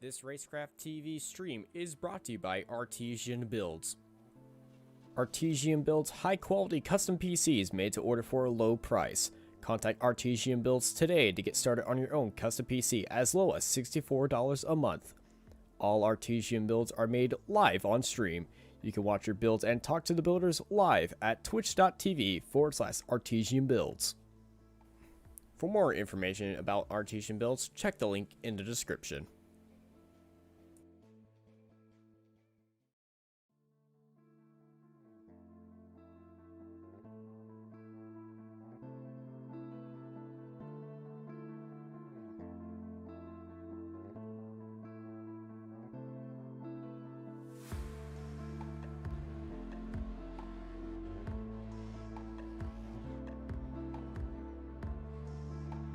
This Racecraft TV stream is brought to you by Artesian Builds. Artesian builds high-quality custom PCs made to order for a low price. Contact Artesian Builds today to get started on your own custom PC as low as $64 a month. All Artesian builds are made live on stream. You can watch your builds and talk to the builders live at twitch.tv/Artesian Builds. For more information about Artesian Builds, check the link in the description.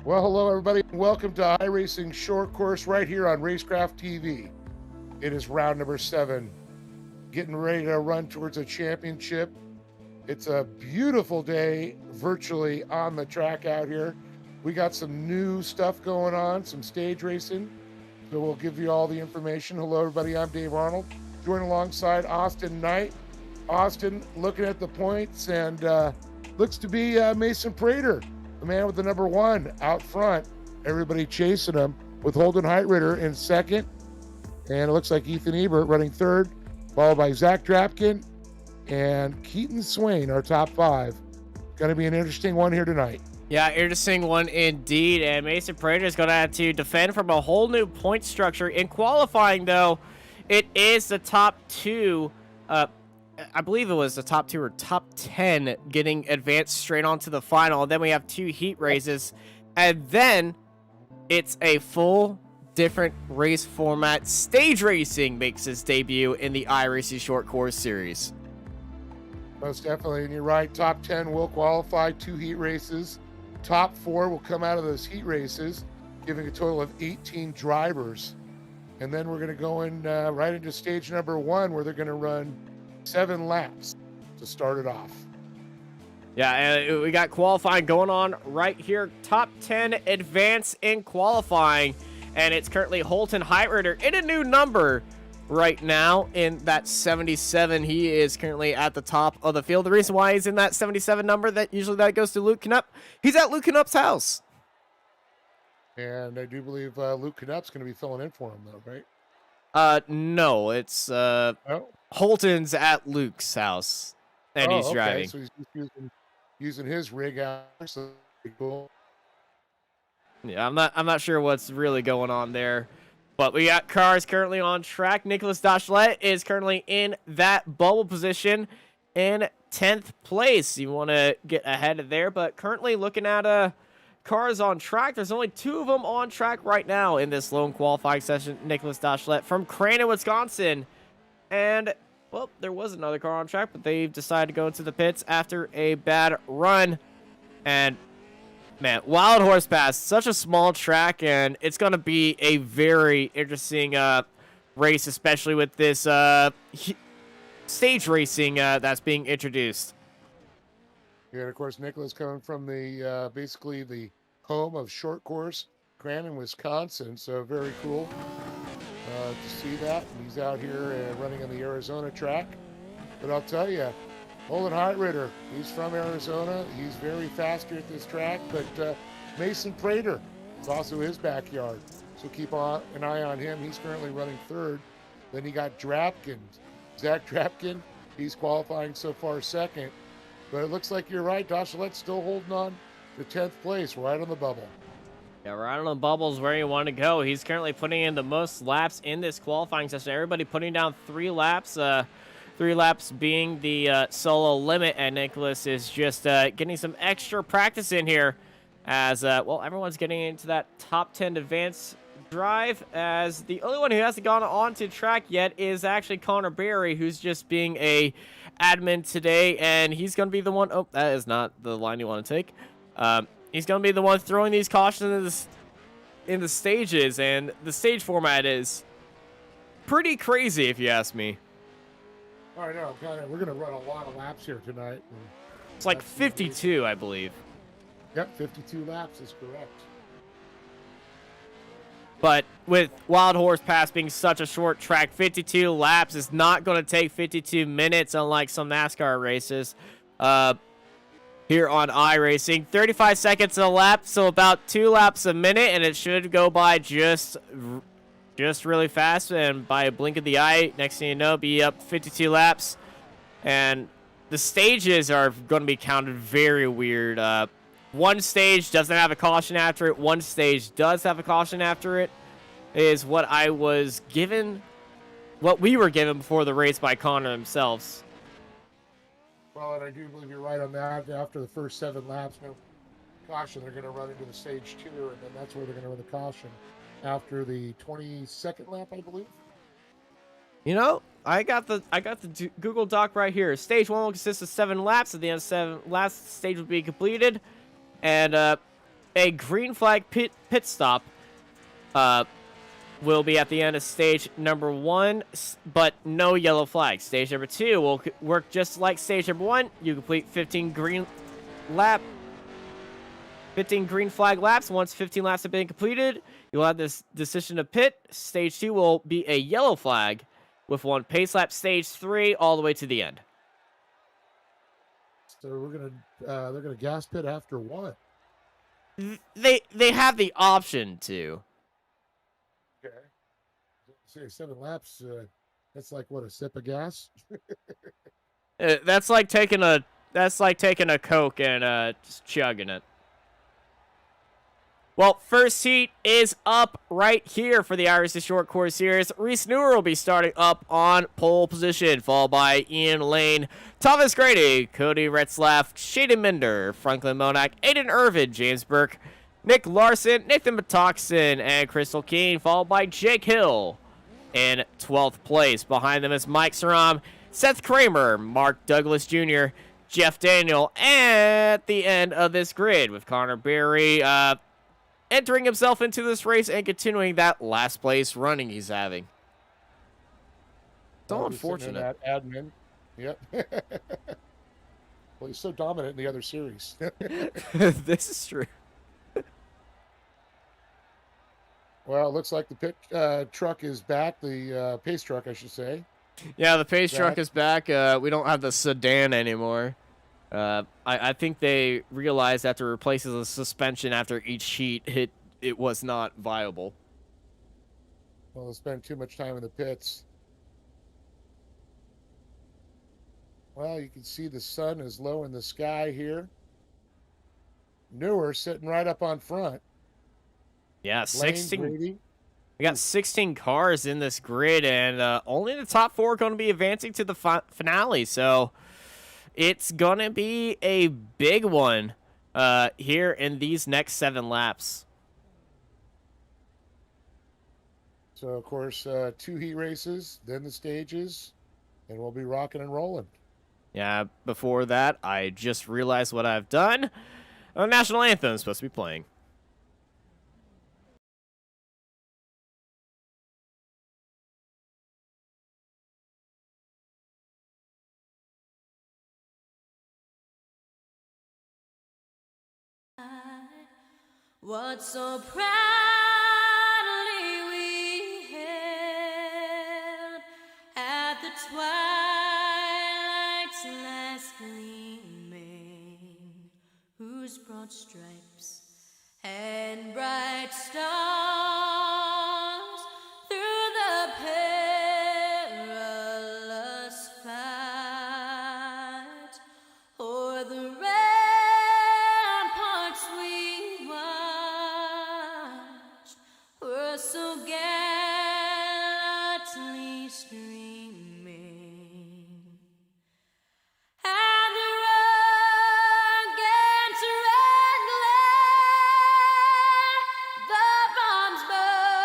Well, hello everybody, and welcome to iRacing Short Course right here on Racecraft TV. It is round number 7, getting ready to run towards a championship. It's a beautiful day virtually on the track out here. We got some new stuff going on, some stage racing, so we'll give you all the information. Hello everybody, I'm Dave Arnold, joined alongside Austin Knight. Austin looking at the points and looks to be Mason Prater, the man with the number 1 out front. Everybody chasing him with Holden Heitritter in second. And it looks like Ethan Ebert running third, followed by Zach Drapkin and Keaton Swain, our top 5. Going to be an interesting one here tonight. Yeah, interesting one indeed. And Mason Prater is going to have to defend from a whole new point structure. In qualifying, though, it is the top 2. I believe it was the top 2 or top 10 getting advanced straight on to the final. And then we have 2 heat races. And then it's a full different race format. Stage racing makes its debut in the iRacing Short Course Series. Most definitely. And you're right. Top 10 will qualify, 2 heat races. Top 4 will come out of those heat races, giving a total of 18 drivers. And then we're going to go in right into stage number 1, where they're going to run 7 laps to start it off. Yeah, and we got qualifying going on right here. Top 10 advance in qualifying, and it's currently Holden Heitritter in a new number right now in that 77. He is currently at the top of the field. The reason why he's in that 77 number, that usually that goes to Luke Knupp. He's at Luke Knupp's house. And I do believe Luke Knupp's going to be filling in for him, though, right? No, it's Oh. Holton's at Luke's house, and he's okay. driving. So he's just using his rig out. So cool. Yeah, I'm not sure what's really going on there, but we got cars currently on track. Nicholas Dachelet is currently in that bubble position in 10th place. You want to get ahead of there, but currently looking at cars on track. There's only 2 of them on track right now in this lone qualifying session. Nicholas Dachelet from Crandon, Wisconsin. And, well, there was another car on track, but they've decided to go into the pits after a bad run. And, man, Wild Horse Pass, such a small track, and it's going to be a very interesting race, especially with this stage racing that's being introduced. Yeah, and of course, Nicholas coming from the basically the home of short course, Crandon, Wisconsin. So very cool to see that. And he's out here running on the Arizona track. But I'll tell you, Holden Heitritter, he's from Arizona. He's very fast here at this track. But Mason Prater is also his backyard. So keep an eye on him. He's currently running 3rd. Then you got Drapkin, Zach Drapkin. He's qualifying so far 2nd. But it looks like you're right. Dachelet's still holding on to 10th place, right on the bubble. Yeah, right on the bubble is where you want to go. He's currently putting in the most laps in this qualifying session. Everybody putting down 3 laps. 3 laps being the solo limit, and Nicholas is just getting some extra practice in here as, well, everyone's getting into that top 10 advance drive, as the only one who hasn't gone on to track yet is actually Connor Berry, who's just being a admin today, and he's going to be the one. Oh, that is not the line you want to take. He's going to be the one throwing these cautions in the stages, and the stage format is pretty crazy, if you ask me. All right, no, we're going to run a lot of laps here tonight. It's like 52, I believe. Yep, 52 laps is correct. But with Wild Horse Pass being such a short track, 52 laps is not going to take 52 minutes, unlike some NASCAR races. Here on iRacing, 35 seconds a lap, so about 2 laps a minute, and it should go by just really fast. And by a blink of the eye, next thing you know, be up 52 laps. And the stages are going to be counted very weird. One stage doesn't have a caution after it. One stage does have a caution after it. Is what I was given, what we were given before the race by Connor themselves. Well, and I do believe you're right on that. After the first 7 laps, no caution, they're going to run into the stage 2, and then that's where they're going to run the caution after the 22nd lap, I believe. You know, I got the Google Doc right here. Stage 1 will consist of 7 laps. At the end of 7 laps, the stage will be completed, and a green flag pit stop will be at the end of stage number 1, but no yellow flag. Stage number 2 will work just like stage number 1. You complete 15 green flag laps. Once 15 laps have been completed, you'll have this decision to pit. Stage 2 will be a yellow flag with 1 pace lap. Stage 3 all the way to the end. So they're gonna gas pit after what? They have the option to. Okay. Say 7 laps. That's like what, a sip of gas? That's like taking a Coke and just chugging it. Well, first heat is up right here for the iRacing Short Course Series. Reese Newer will be starting up on pole position, followed by Ian Lane, Thomas Grady, Cody Retzlaff, Shaden Minder, Franklin Monak, Aiden Irvin, James Burke, Nick Larson, Nathan Matoxin, and Crystal Keene, followed by Jake Hill in 12th place. Behind them is Mike Saram, Seth Kramer, Mark Douglas Jr., Jeff Daniel, at the end of this grid with Connor Berry entering himself into this race and continuing that last place running he's having. So unfortunate. That admin. Yep. Well, he's so dominant in the other series. This is true. Well, it looks like the pit truck is back. The pace truck, I should say. Yeah, the pace truck is back. We don't have the sedan anymore. I think they realized after replacing the suspension after each heat hit, it was not viable. Well, they spent too much time in the pits. Well, you can see the sun is low in the sky here. Newer sitting right up on front. Yeah, 16. Grady. We got 16 cars in this grid, and only the top 4 are going to be advancing to the finale. So it's going to be a big one here in these next 7 laps. So, of course, 2 heat races, then the stages, and we'll be rocking and rolling. Yeah, before that, I just realized what I've done. A national anthem is supposed to be playing. What so proudly we hailed at the twilight's last gleaming, whose broad stripes and bright stars through the perilous fight o'er the ramparts we watched were so gallantly streaming, and the rugged red glare, the bombs burst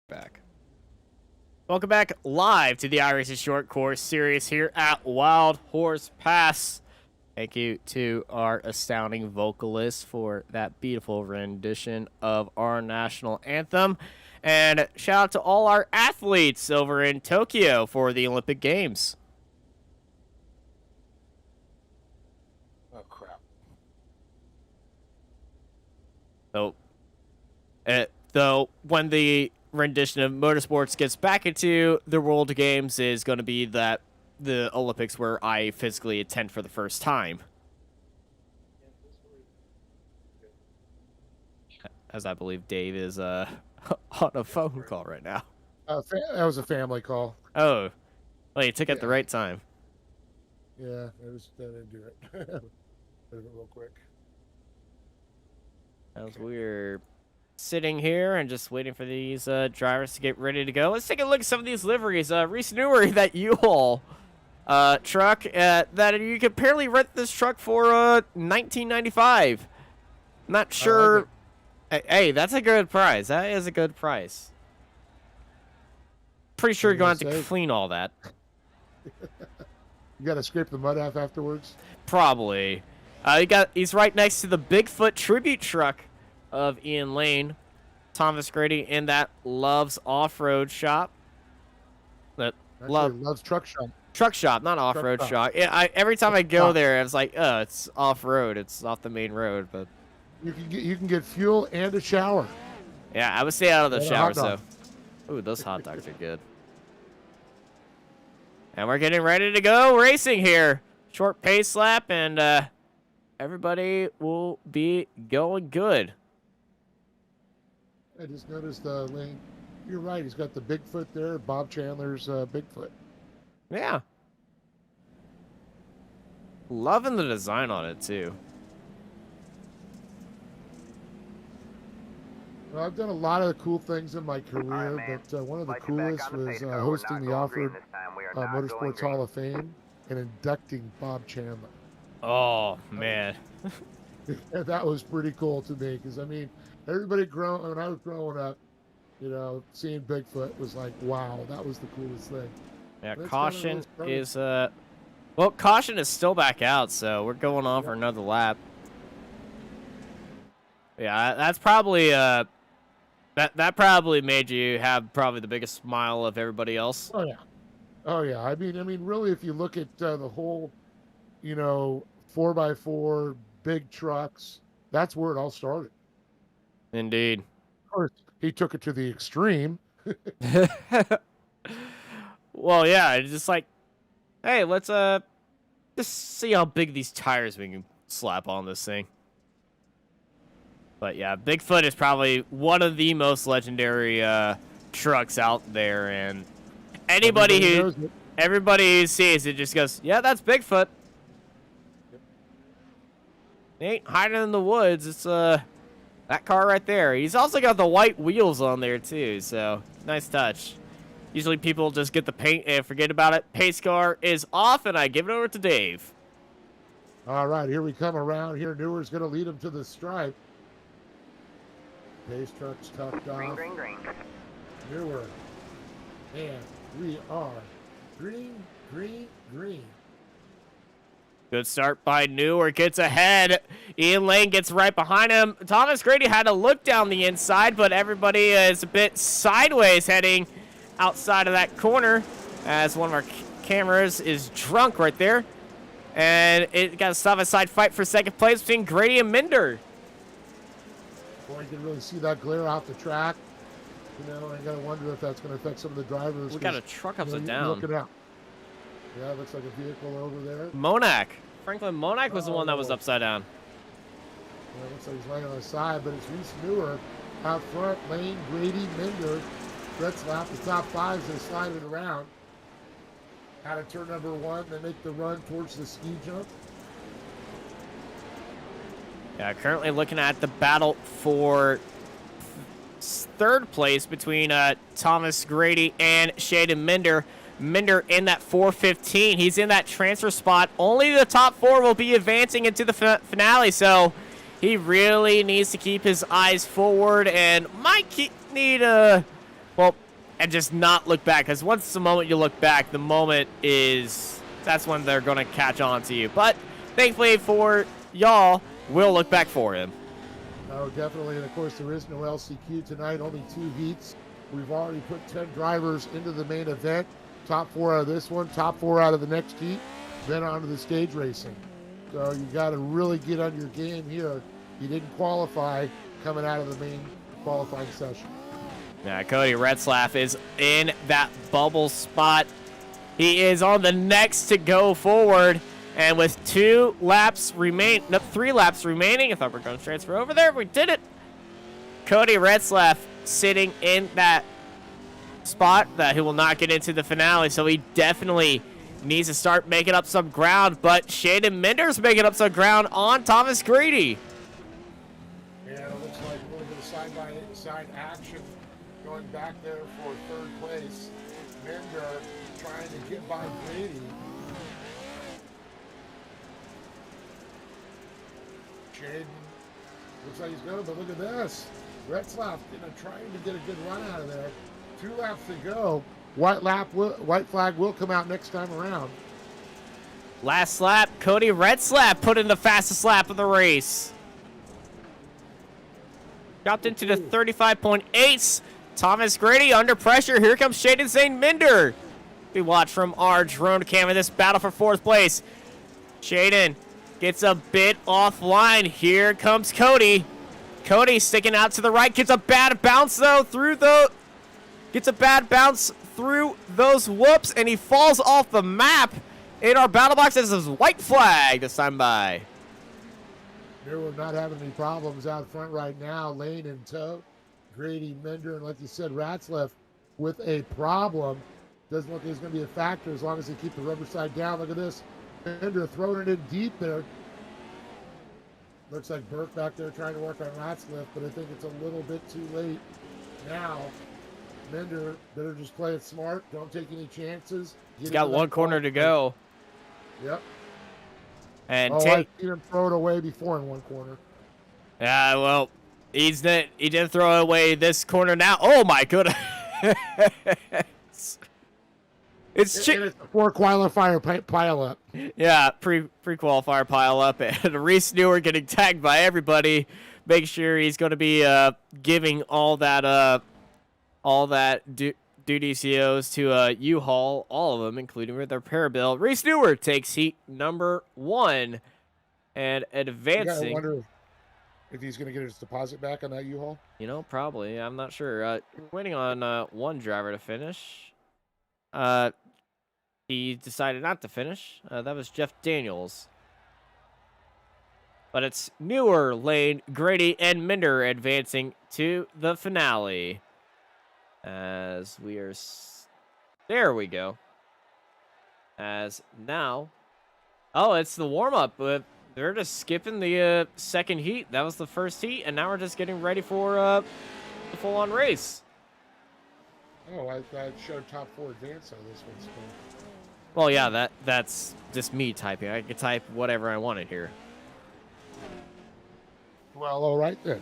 Back. Welcome back live to the iRacing Short Course Series here at Wild Horse Pass. Thank you to our astounding vocalist for that beautiful rendition of our national anthem. And shout out to all our athletes over in Tokyo for the Olympic Games. Oh, crap. Though when the rendition of Motorsports gets back into the World Games is going to be that the Olympics where I physically attend for the first time. As I believe Dave is on a phone call right now. That was a family call. Oh, well, you took it at the right time. Yeah, I didn't do it. Did it real quick. As we're sitting here and just waiting for these drivers to get ready to go, let's take a look at some of these liveries. Reese Newer, that U-Haul truck that you could apparently rent this truck for $19.95. Not sure. Hey, that's a good price. That is a good price. Pretty sure you're going to have to clean all that. You got to scrape the mud off afterwards? Probably. He's right next to the Bigfoot tribute truck of Ian Lane. Thomas Grady in that Loves Off-Road Shop. Loves Truck Shop. Truck shop, not off-road shop. Yeah, every time I go there, I was like, oh, it's off-road. It's off the main road, but You can get fuel and a shower. yeah, I would stay out of the And a shower. hot dog. So, ooh, those hot dogs are good. And we're getting ready to go racing here. Short pace lap, and everybody will be going good. I just noticed Lane. You're right. He's got the Bigfoot there. Bob Chandler's Bigfoot. Yeah. Loving the design on it, too. Well, I've done a lot of cool things in my career, but one of the coolest was hosting the Off-Road Motorsports Hall of Fame and inducting Bob Chandler. Oh, man. That was pretty cool to me because, I mean, everybody when I was growing up, you know, seeing Bigfoot was like, wow, that was the coolest thing. Yeah, caution is, well, caution is still back out, so we're going on for another lap. Yeah, that's probably, that probably made you have probably the biggest smile of everybody else. Oh, yeah. Oh, yeah. I mean, really, if you look at the whole, you know, 4x4, big trucks, that's where it all started. Indeed. Of course, he took it to the extreme. Well, yeah, it's just like, hey, let's just see how big these tires we can slap on this thing. But yeah, Bigfoot is probably one of the most legendary trucks out there, and everybody who sees it just goes, yeah, that's Bigfoot. He ain't hiding in the woods. It's that car right there. He's also got the white wheels on there too, so nice touch. Usually people just get the paint and forget about it. Pace car is off, and I give it over to Dave. All right, here we come around here. Newer's going to lead him to the stripe. Pace truck's tucked off. Green. Newer. And we are green. Good start by Newer. Gets ahead. Ian Lane gets right behind him. Thomas Grady had to look down the inside, but everybody is a bit sideways heading outside of that corner as one of our cameras is drunk right there. And it got a side-by-side fight for second place between Grady and Minder. Boy, you can really see that glare off the track. You know, I gotta wonder if that's gonna affect some of the drivers. We got a truck upside down. Look it out. Yeah, it looks like a vehicle over there. Monac. Franklin Monac was the one that was upside down. Yeah, looks like he's laying on the side, but it's Reese Newer out front. Lane, Grady, Minder. Brett's lap, the top five as they slide it around. Out of turn number one, they make the run towards the ski jump. Yeah, currently looking at the battle for third place between Thomas Grady and Shaden Minder. Minder in that 415. He's in that transfer spot. Only the top four will be advancing into the finale, so he really needs to keep his eyes forward and might need Well, and just not look back, because once the moment you look back, the moment is, that's when they're going to catch on to you. But thankfully for y'all, we'll look back for him. Oh, definitely. And of course, there is no LCQ tonight, only 2 heats. We've already put 10 drivers into the main event. Top 4 out of this one, top 4 out of the next heat, then on to the stage racing. So you got to really get on your game here. You didn't qualify coming out of the main qualifying session. Yeah, Cody Retzlaff is in that bubble spot. He is on the next to go forward. And with 3 laps remaining, I thought we were going to transfer over there. We did it. Cody Retzlaff sitting in that spot that he will not get into the finale. So he definitely needs to start making up some ground. But Shaden Minder's making up some ground on Thomas Grady. Yeah, it looks like a little bit of side-by-side action going back there for 3rd place. Minder trying to get by Grady. Shaden looks like he's going, but look at this. Retzlaff trying to get a good run out of there. 2 laps to go. White flag will come out next time around. Last lap, Cody Retzlaff put in the fastest lap of the race. Dropped into the 35.8s. Thomas Grady under pressure. Here comes Shaden St. Minder. We watch from our drone cam in this battle for 4th place. Shaden gets a bit offline. Here comes Cody. Cody sticking out to the right. Gets a bad bounce, though, through those whoops, and he falls off the map in our battle box. This is white flag to stand by. Here we're not having any problems out front right now. Lane in tow. Grady, Minder, and like you said, Retzlaff with a problem. Doesn't look like it's going to be a factor as long as they keep the rubber side down. Look at this. Minder throwing it in deep there. Looks like Burke back there trying to work on Retzlaff, but I think it's a little bit too late now. Minder better just play it smart. Don't take any chances. He's got 1 corner to go. Yep. And I seen him throw it away before in 1 corner. Yeah, well, he didn't throw it away this corner now. Oh my goodness. It's a 4 qualifier pile up. Yeah, pre-qualifier pile up, and Reese Newer getting tagged by everybody. Make sure he's going to be giving all that duty COs to U-Haul, all of them, including with their repair bill. Reese Newer takes heat number 1 and advancing. I wonder if he's going to get his deposit back on that U-Haul. You know, probably. I'm not sure. Waiting on 1 driver to finish. He decided not to finish. That was Jeff Daniels. But it's Newer, Lane, Grady, and Minder advancing to the finale. As we are... There we go. As now... Oh, it's the warm-up. They're just skipping the 2nd heat. That was the 1st heat, and now we're just getting ready for the full-on race. Oh, I showed top 4 advance on this one. Well, yeah, that's just me typing. I can type whatever I wanted here. Well, all right then.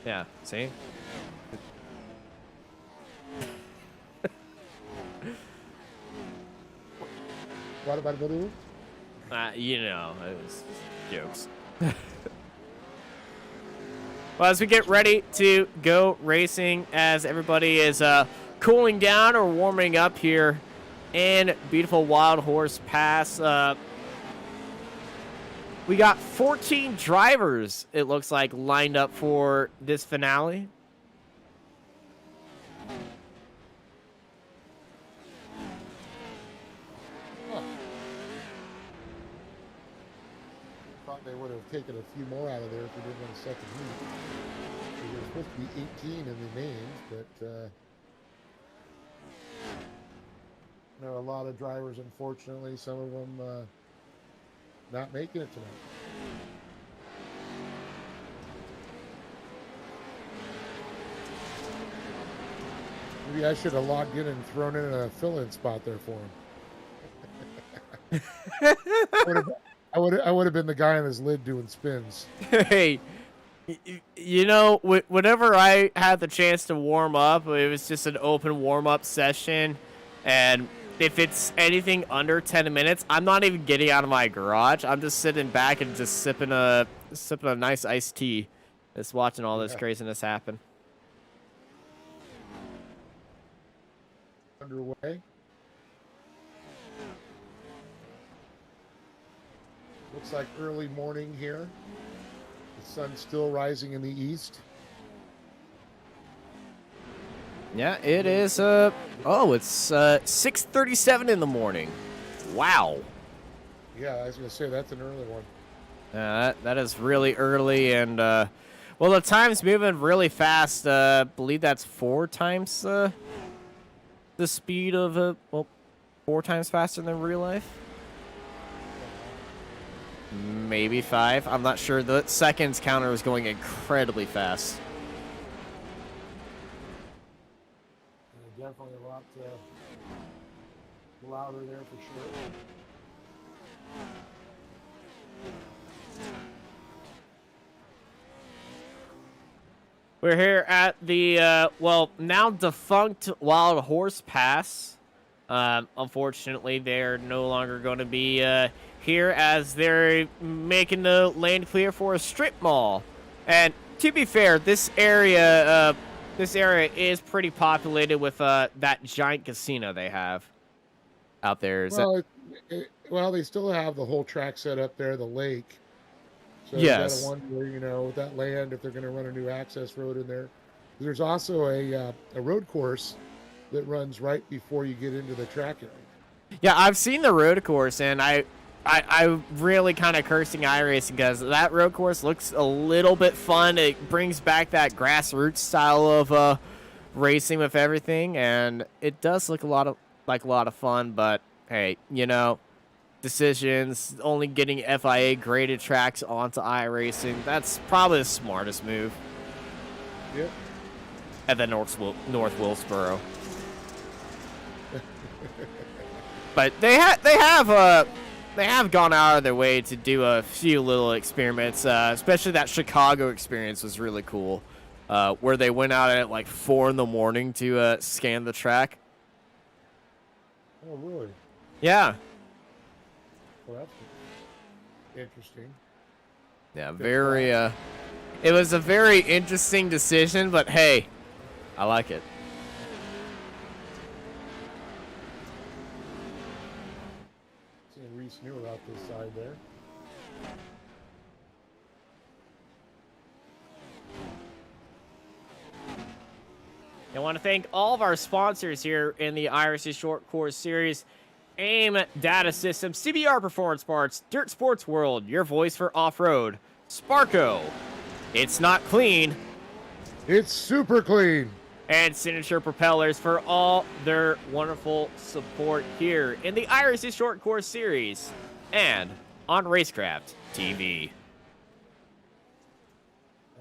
Yeah, see? What about the You know, it was jokes. Well, as we get ready to go racing, as everybody is cooling down or warming up here in beautiful Wild Horse Pass, we got 14 drivers, it looks like, lined up for this finale. Thought they would have taken a few more out of there if we didn't win a 2nd heat. There was supposed to be 18 in the names, but there are a lot of drivers, unfortunately, some of them not making it tonight. Maybe I should have logged in and thrown in a fill-in spot there for him. I would have been the guy on his lid doing spins. Hey, You know, whenever I had the chance to warm up, it was just an open warm-up session, and if it's anything under 10 minutes, I'm not even getting out of my garage. I'm just sitting back and just sipping a nice iced tea, just watching all this Yeah. craziness happen. Underway. Looks like early morning here. The sun's still rising in the east. Yeah, it is. It's 6:37 in the morning. Wow. Yeah, I was gonna say that's an early one. That is really early, and well, the time's moving really fast. Believe that's 4 times the speed of well, 4 times faster than real life. Maybe 5. I'm not sure. The seconds counter is going incredibly fast. Definitely a lot louder there for sure. We're here at the well, now defunct Wild Horse Pass. Unfortunately, they're no longer going to be here as they're making the lane clear for a strip mall. And to be fair, this area is pretty populated with that giant casino they have out there. Is that? Well, they still have the whole track set up there, the lake. So Yes. you gotta wonder, with that land, if they're going to run a new access road in there. There's also a road course that runs right before you get into the track area. Yeah, I've seen the road course, and I really kind of cursing iRacing because that road course looks a little bit fun. It brings back that grassroots style of racing with everything, and it does look like a lot of fun. But hey, decisions only getting FIA graded tracks onto iRacing, that's probably the smartest move. Yep. At the North Wilkesboro. But they have gone out of their way to do a few little experiments, especially that Chicago experience was really cool, where they went out at like 4 in the morning to scan the track. Oh, really? Yeah. Well, that's interesting. Yeah, very. It was a very interesting decision, but hey, I like it. Seeing Reese Newer out this side there. I want to thank all of our sponsors here in the iRacing Short Course Series. AIM Data Systems, CBR Performance Parts, Dirt Sports World, your voice for off-road, Sparko, It's Not Clean, It's super clean, and Signature Propellers for all their wonderful support here in the iRacing Short Course Series and on Racecraft TV.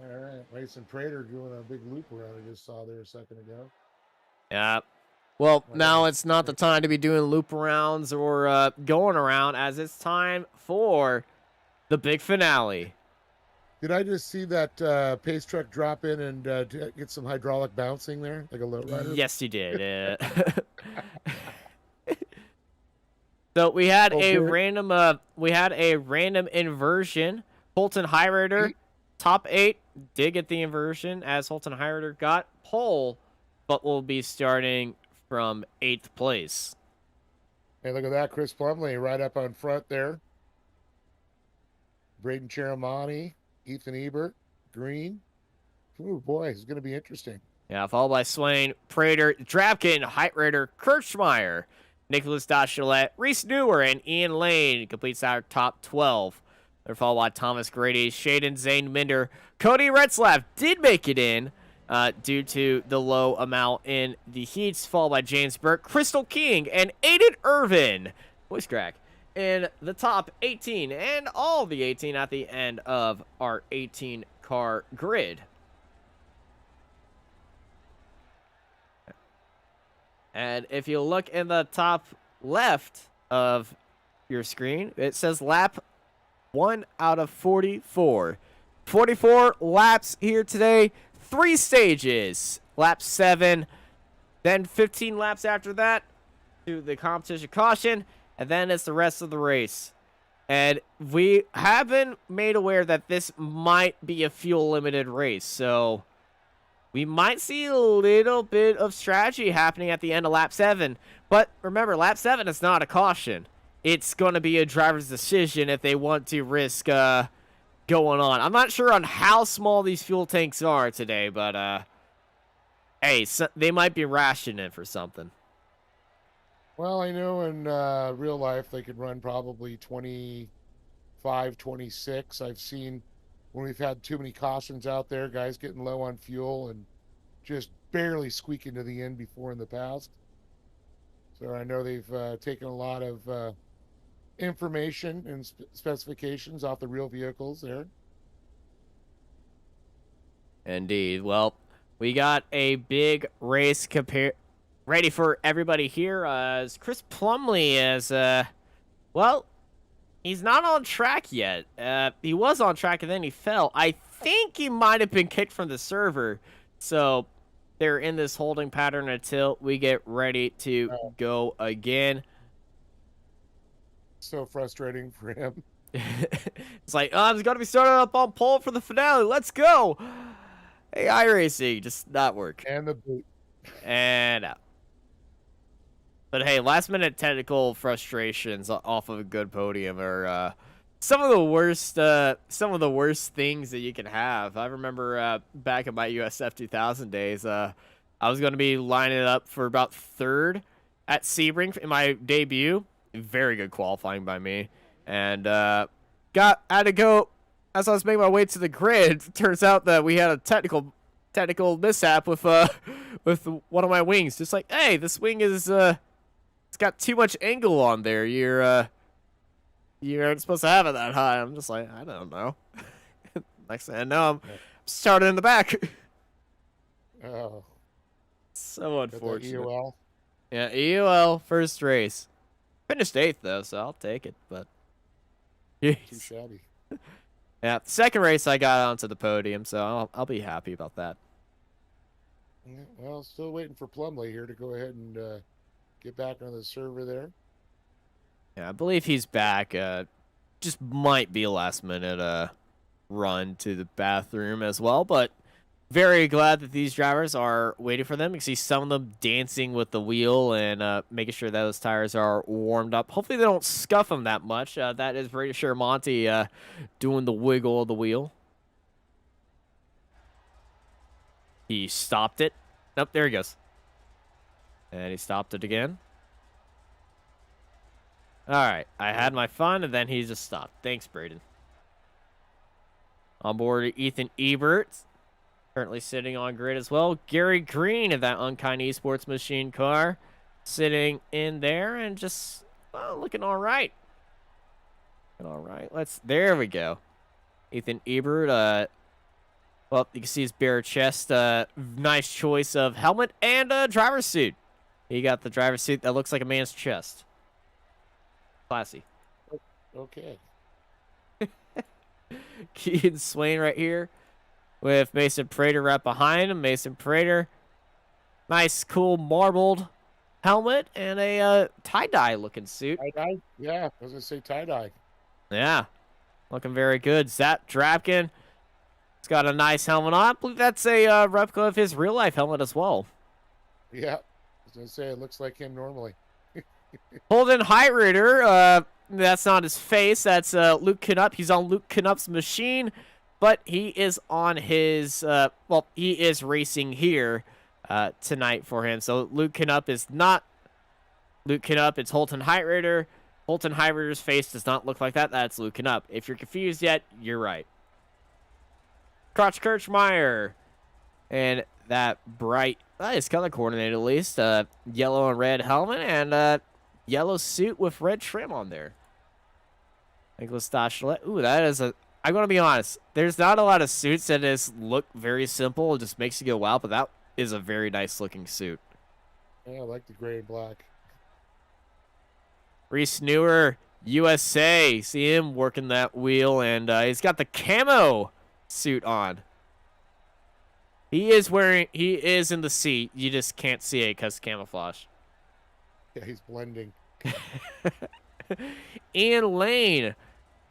All right, Mason Prater doing a big loop around I just saw there a second ago. Yeah. Well, now it's not the time to be doing loop arounds or going around, as it's time for the big finale. Did I just see that pace truck drop in and get some hydraulic bouncing there, like a low rider? Yes, you did. So we had a random inversion. Holton Highrider, top 8, did get the inversion as Holton Highrider got pole, but will be starting from 8th place. Hey, look at that. Chris Plumley right up on front there. Braden Cheramani, Ethan Ebert, Green. Ooh, boy, it's going to be interesting. Yeah, followed by Swain, Prater, Drapkin, Heitrider, Kirchmeier, Nicholas Dachelet, Reese Newer, and Ian Lane completes our top 12. They're followed by Thomas Grady, Shaden Zane Minder. Cody Retzlaff did make it in due to the low amount in the heats, followed by James Burke, Crystal King, and Aiden Irvin. Voice crack. In the top 18, and all the 18 at the end of our 18-car grid. And if you look in the top left of your screen, it says lap 1 out of 44. 44 laps here today. 3 stages. Lap 7, then 15 laps after that to the competition caution, and then it's the rest of the race. And we have been made aware that this might be a fuel-limited race, so we might see a little bit of strategy happening at the end of lap 7. But remember, lap 7 is not a caution. It's going to be a driver's decision if they want to risk going on. I'm not sure on how small these fuel tanks are today, but hey, so they might be rationing for something. Well, I know in real life they could run probably 25, 26. I've seen when we've had too many cautions out there, guys getting low on fuel and just barely squeaking to the end before in the past. So I know they've taken a lot of information and specifications off the real vehicles there. Indeed. Well, we got a big race ready for everybody here. As Chris Plumley is, well, he's not on track yet. He was on track and then he fell. I think he might have been kicked from the server. So they're in this holding pattern until we get ready to go again. So frustrating for him. It's like, oh, he's got to be started up on pole for the finale. Let's go. Hey, iRacing, just not work. And the boot. And out. But hey, last minute technical frustrations off of a good podium are some of the worst things that you can have. I remember back in my USF 2000 days, I was going to be lining up for about 3rd at Sebring in my debut. Very good qualifying by me, and had to go as I was making my way to the grid. Turns out that we had a technical mishap with one of my wings. Just like, hey, this wing is it's got too much angle on there. You aren't supposed to have it that high. I'm just like, I don't know. Next thing I know, I'm started in the back. Oh, So unfortunate. EOL. Yeah, EOL first race. Finished 8th though, so I'll take it. But Too shabby. yeah, second race I got onto the podium, so I'll be happy about that. Yeah, well, still waiting for Plumley here to go ahead and get back on the server there. Yeah, I believe he's back. Just might be a last minute run to the bathroom as well, but very glad that these drivers are waiting for them. You can see some of them dancing with the wheel and making sure that those tires are warmed up. Hopefully they don't scuff them that much. That is pretty sure Monty doing the wiggle of the wheel. He stopped it. Nope, there he goes. And he stopped it again. All right, I had my fun, and then he just stopped. Thanks, Braden. On board Ethan Ebert. Currently sitting on grid as well. Gary Green of that Unkind Esports machine car. Sitting in there and just, well, looking all right. Looking all right. There we go. Ethan Ebert. Well, you can see his bare chest. Nice choice of helmet and driver's suit. He got the driver's suit that looks like a man's chest. Classy. Okay. Keaton Swain right here with Mason Prater right behind him. Mason Prater. Nice, cool marbled helmet and a tie-dye looking suit. Tie-dye? Yeah, I was going to say tie-dye. Yeah. Looking very good. Zach Drapkin. He's got a nice helmet on. I believe that's a replica of his real-life helmet as well. Yeah. I was going to say, it looks like him normally. Holden Heirider, that's not his face. That's Luke Knupp. He's on Luke Knupp's machine, but he is on his, well, he is racing here tonight for him. So Luke Knupp is not Luke Knupp. It's Holden Heirider. Holden Heirider's face does not look like that. That's Luke Knupp. If you're confused yet, you're right. Crotch Kirchmeier. And that bright, nice color coordinated at least, yellow and red helmet and yellow suit with red trim on there. Nicholas Dachelet. Ooh, that is I'm going to be honest. There's not a lot of suits that just look very simple. It just makes you go, wow, but that is a very nice looking suit. Yeah, I like the gray and black. Reese Newer, USA. See him working that wheel, and he's got the camo suit on. He is in the seat. You just can't see it because camouflage. Yeah, he's blending. Ian Lane.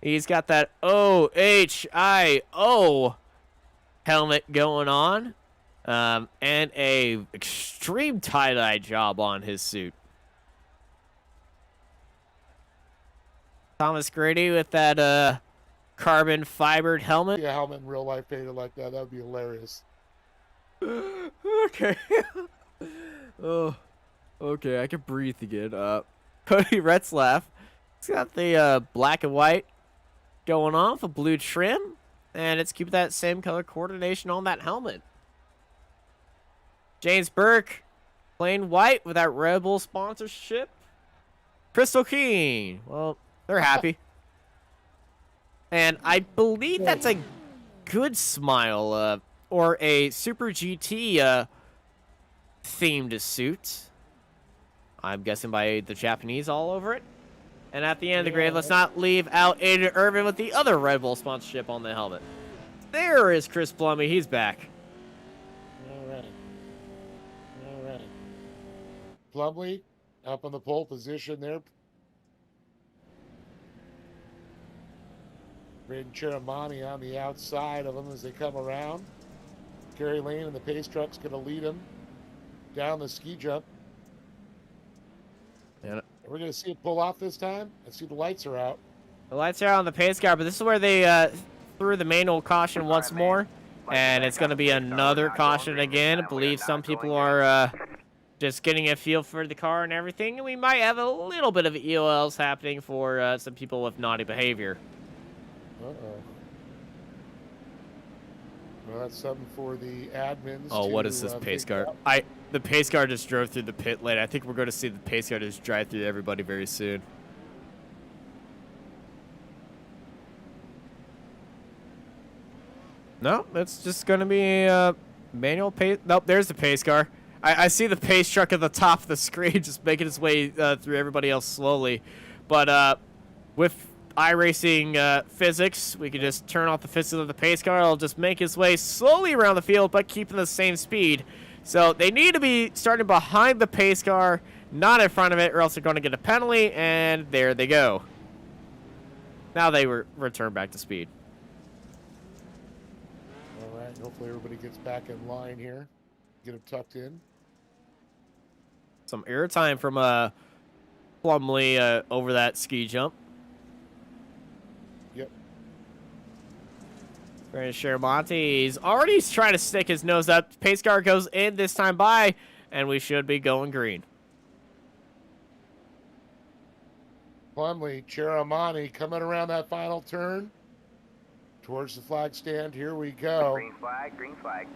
He's got that OHIO helmet going on. And a extreme tie-dye job on his suit. Thomas Grady with that carbon fibered helmet. Yeah, helmet in real life painted like that. That would be hilarious. Okay. Oh, okay. I can breathe again. Cody Retzlaff. It's got the black and white going on with a blue trim, and it's keeping that same color coordination on that helmet. James Burke, plain white with that Red Bull sponsorship. Crystal Keen. Well, they're happy. And I believe that's a good smile, or a Super GT themed suit. I'm guessing by the Japanese all over it. And at the end of the grid, let's not leave out Aiden Irvin with the other Red Bull sponsorship on the helmet. There is Chris Plumlee. He's back. All right. Plumlee up on the pole position there. Braden Chiramani on the outside of them as they come around. Gary Lane and the pace truck's going to lead them down the ski jump. Yeah. We're going to see it pull off this time. I see the lights are out. The lights are on the pace car, but this is where they threw the manual caution once more. And it's going to be another caution again. I believe some people are just getting a feel for the car and everything. And we might have a little bit of EOLs happening for some people with naughty behavior. Uh-oh. Well, that's something for the admins. Oh, what is this pace car? The pace car just drove through the pit lane. I think we're going to see the pace car just drive through everybody very soon. No, it's just going to be manual pace. Nope, there's the pace car. I see the pace truck at the top of the screen just making its way through everybody else slowly. But with iRacing physics, we can just turn off the physics of the pace car. It'll just make its way slowly around the field, but keeping the same speed. So they need to be starting behind the pace car, not in front of it, or else they're going to get a penalty, and there they go. Now they return back to speed. All right, hopefully everybody gets back in line here. Get them tucked in. Some airtime from Plumlee over that ski jump. Yep. Brandon Sharamonte, he's already trying to stick his nose up. Pace car goes in this time by, and we should be going green. Plumlee, Chiramani coming around that final turn towards the flag stand. Here we go. Green flag, green flag.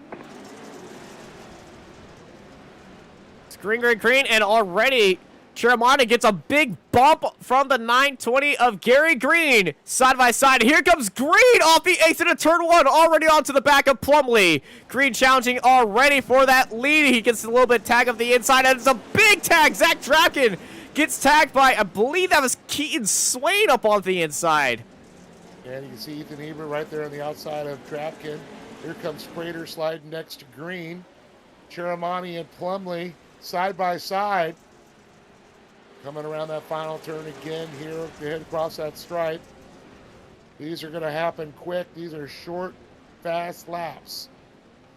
It's green, green, green, and already Chiramani gets a big bump from the 920 of Gary Green. Side by side, here comes Green off the exit of turn one, already onto the back of Plumlee. Green challenging already for that lead. He gets a little bit tag of the inside, and it's a big tag. Zach Drapkin gets tagged by, I believe that was Keaton Swain up on the inside. And you can see Ethan Ebert right there on the outside of Drapkin. Here comes Prater sliding next to Green. Chiramani and Plumlee side by side. Coming around that final turn again here. They head across that stripe. These are going to happen quick. These are short, fast laps.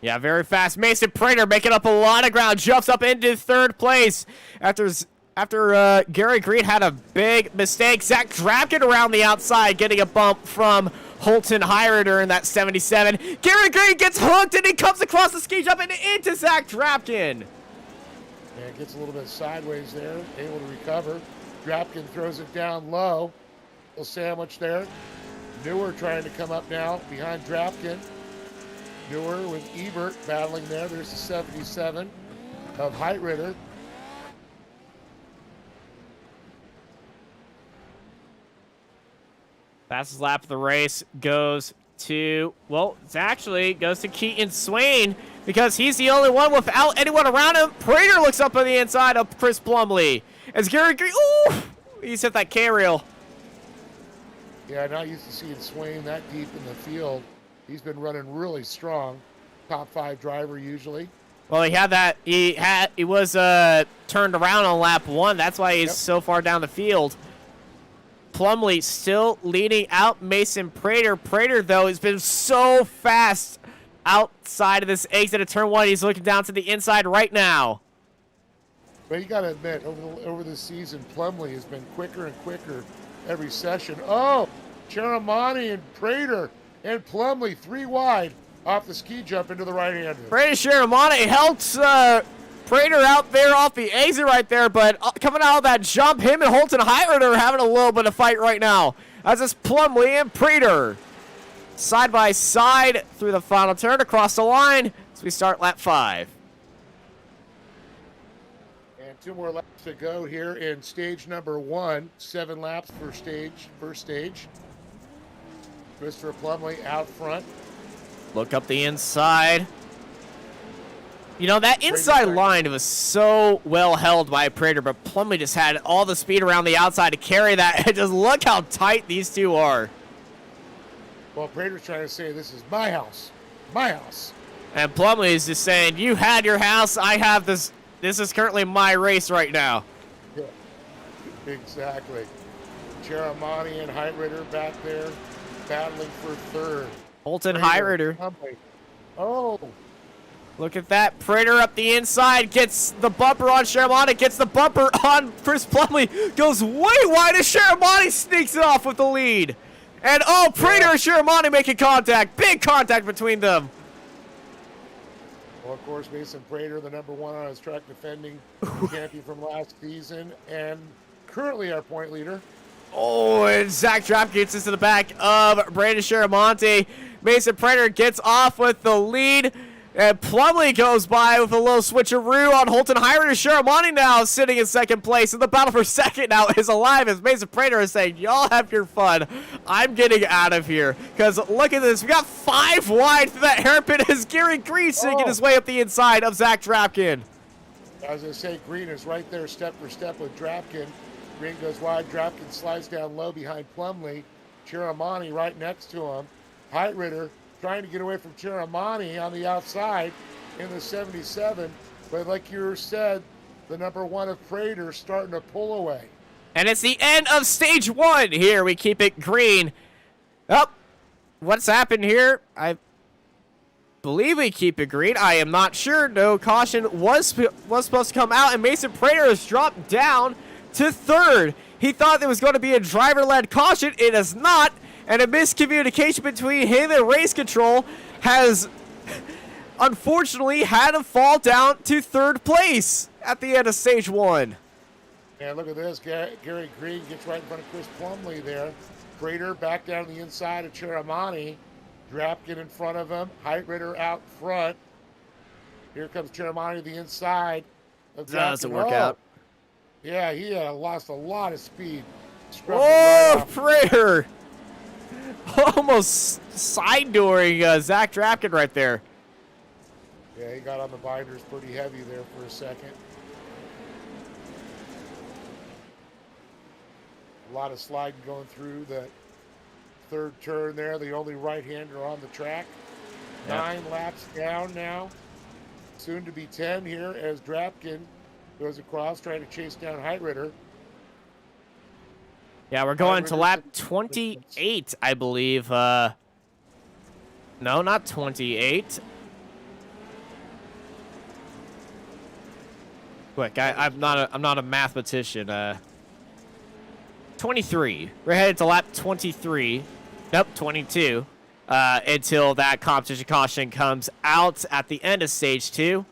Yeah, very fast. Mason Prater making up a lot of ground. Jumps up into third place after Gary Green had a big mistake. Zach Drapkin around the outside getting a bump from Holton Hyrider in that 77. Gary Green gets hooked and he comes across the ski jump and into Zach Drapkin. And gets a little bit sideways there, able to recover. Drapkin throws it down low. Little sandwich there. Newer trying to come up now behind Drapkin. Newer with Ebert battling there. There's the 77 of Heitritter. Fastest lap of the race goes to, well, it actually goes to Keaton Swain because he's the only one without anyone around him. Prater looks up on the inside of Chris Plumlee. As Gary Green, ooh, he's hit that K-rail. Yeah, not used to seeing Swain that deep in the field. He's been running really strong. Top 5 driver usually. Well, he was turned around on lap 1. That's why he's so far down the field. Plumley still leading out Mason Prater. Prater, though, has been so fast outside of this exit of turn 1. He's looking down to the inside right now. But you got to admit, over the season, Plumley has been quicker and quicker every session. Oh, Cheramani and Prater and Plumley 3 wide off the ski jump into the right-hander. Prater Cheramani helps Prater out there off the exit right there, but coming out of that jump, him and Holton Heirider are having a little bit of fight right now. As it's Plumley and Prater side by side through the final turn across the line as we start lap 5. And 2 more laps to go here in stage number 1. 7 laps for first stage. Christopher Plumley out front. Look up the inside. You know, that inside line was so well held by Prater, but Plumley just had all the speed around the outside to carry that. And just look how tight these two are. Well, Prater's trying to say, this is my house. My house. And Plumley is just saying, you had your house, I have this. This is currently my race right now. Yeah, exactly. Cheramani and Heirider back there battling for third. Holton Heirider. Oh. Look at that. Prater up the inside. Gets the bumper on Cheramani. Gets the bumper on Chris Plumley. Goes way wide as Cheramani sneaks it off with the lead. And Prater and Cheramani making contact. Big contact between them. Well, of course, Mason Prater, the number 1 on his track defending champion from last season, and currently our point leader. Oh, and Zach Drap gets into the back of Brandon Cheramani. Mason Prater gets off with the lead. And Plumley goes by with a little switcheroo on Holton Heirider. Cheramani now sitting in second place. And the battle for second now is alive as Mason Prater is saying, y'all have your fun. I'm getting out of here. Because look at this. We got 5 wide through that hairpin as Gary Green sinking his way up the inside of Zach Drapkin. As I say, Green is right there step for step with Drapkin. Green goes wide. Drapkin slides down low behind Plumley. Cheramani right next to him. Heirider trying to get away from Cheramani on the outside in the 77. But like you said, the number 1 of Prater starting to pull away. And it's the end of stage 1. Here we keep it green. Oh, what's happened here? I believe we keep it green. I am not sure. No caution was supposed to come out, and Mason Prater has dropped down to 3rd. He thought there was going to be a driver-led caution. It is not. And a miscommunication between him and race control has unfortunately had him fall down to 3rd place at the end of stage 1. And look at this. Gary Green gets right in front of Chris Plumley there. Prater back down the inside of Cheramani. Drapkin in front of him. Heirider out front. Here comes Cheramani to the inside. That doesn't work out. Yeah, he lost a lot of speed. Oh, Prater! Almost side-dooring Zach Drapkin right there. Yeah, he got on the binders pretty heavy there for a second. A lot of sliding going through that 3rd turn there. The only right-hander on the track. 9 laps down now. Soon to be 10 here as Drapkin goes across trying to chase down Heirider. Yeah, we're going to lap 28, I believe. No, not 28. Quick, I'm not a mathematician. 23. We're headed to lap 23. Nope, 22. Until that competition caution comes out at the end of stage 2.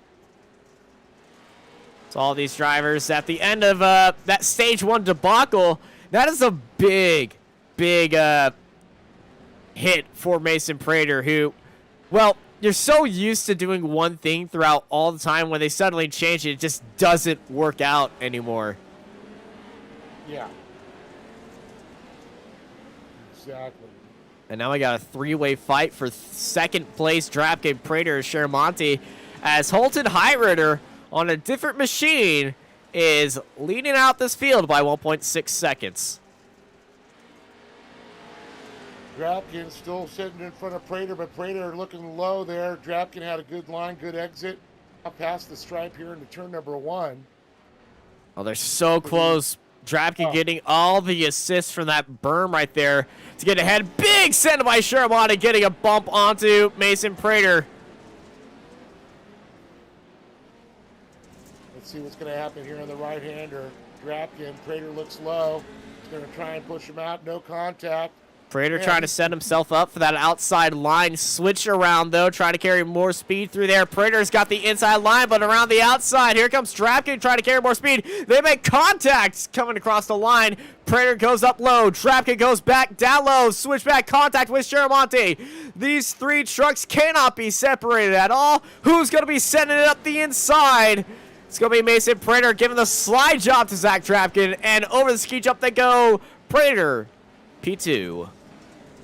So all these drivers at the end of that stage 1 debacle. That is a big hit for Mason Prater, who, well, you're so used to doing one thing throughout all the time. When they suddenly change it, it just doesn't work out anymore. Yeah. Exactly. And now we got a 3-way fight for 2nd place. Drapkin, Prater, and Cheramani, as Holton Heirider on a different machine is leading out this field by 1.6 seconds. Drapkin still sitting in front of Prater, but Prater looking low there. Drapkin had a good line, good exit. Up past the stripe here into turn number 1. Oh, they're so close. Drapkin getting all the assists from that berm right there to get ahead. Big send by Shermani, getting a bump onto Mason Prater. Let's see what's going to happen here on the right-hander. Drapkin, Prater looks low. He's going to try and push him out. No contact. Prater trying to set himself up for that outside line. Switch around, though, trying to carry more speed through there. Prater's got the inside line, but around the outside. Here comes Drapkin trying to carry more speed. They make contact coming across the line. Prater goes up low. Drapkin goes back down low. Switch back contact with Shiramonte. These 3 trucks cannot be separated at all. Who's going to be setting it up the inside? It's going to be Mason Prater giving the slide job to Zach Drapkin. And over the ski jump they go. Prater, P2.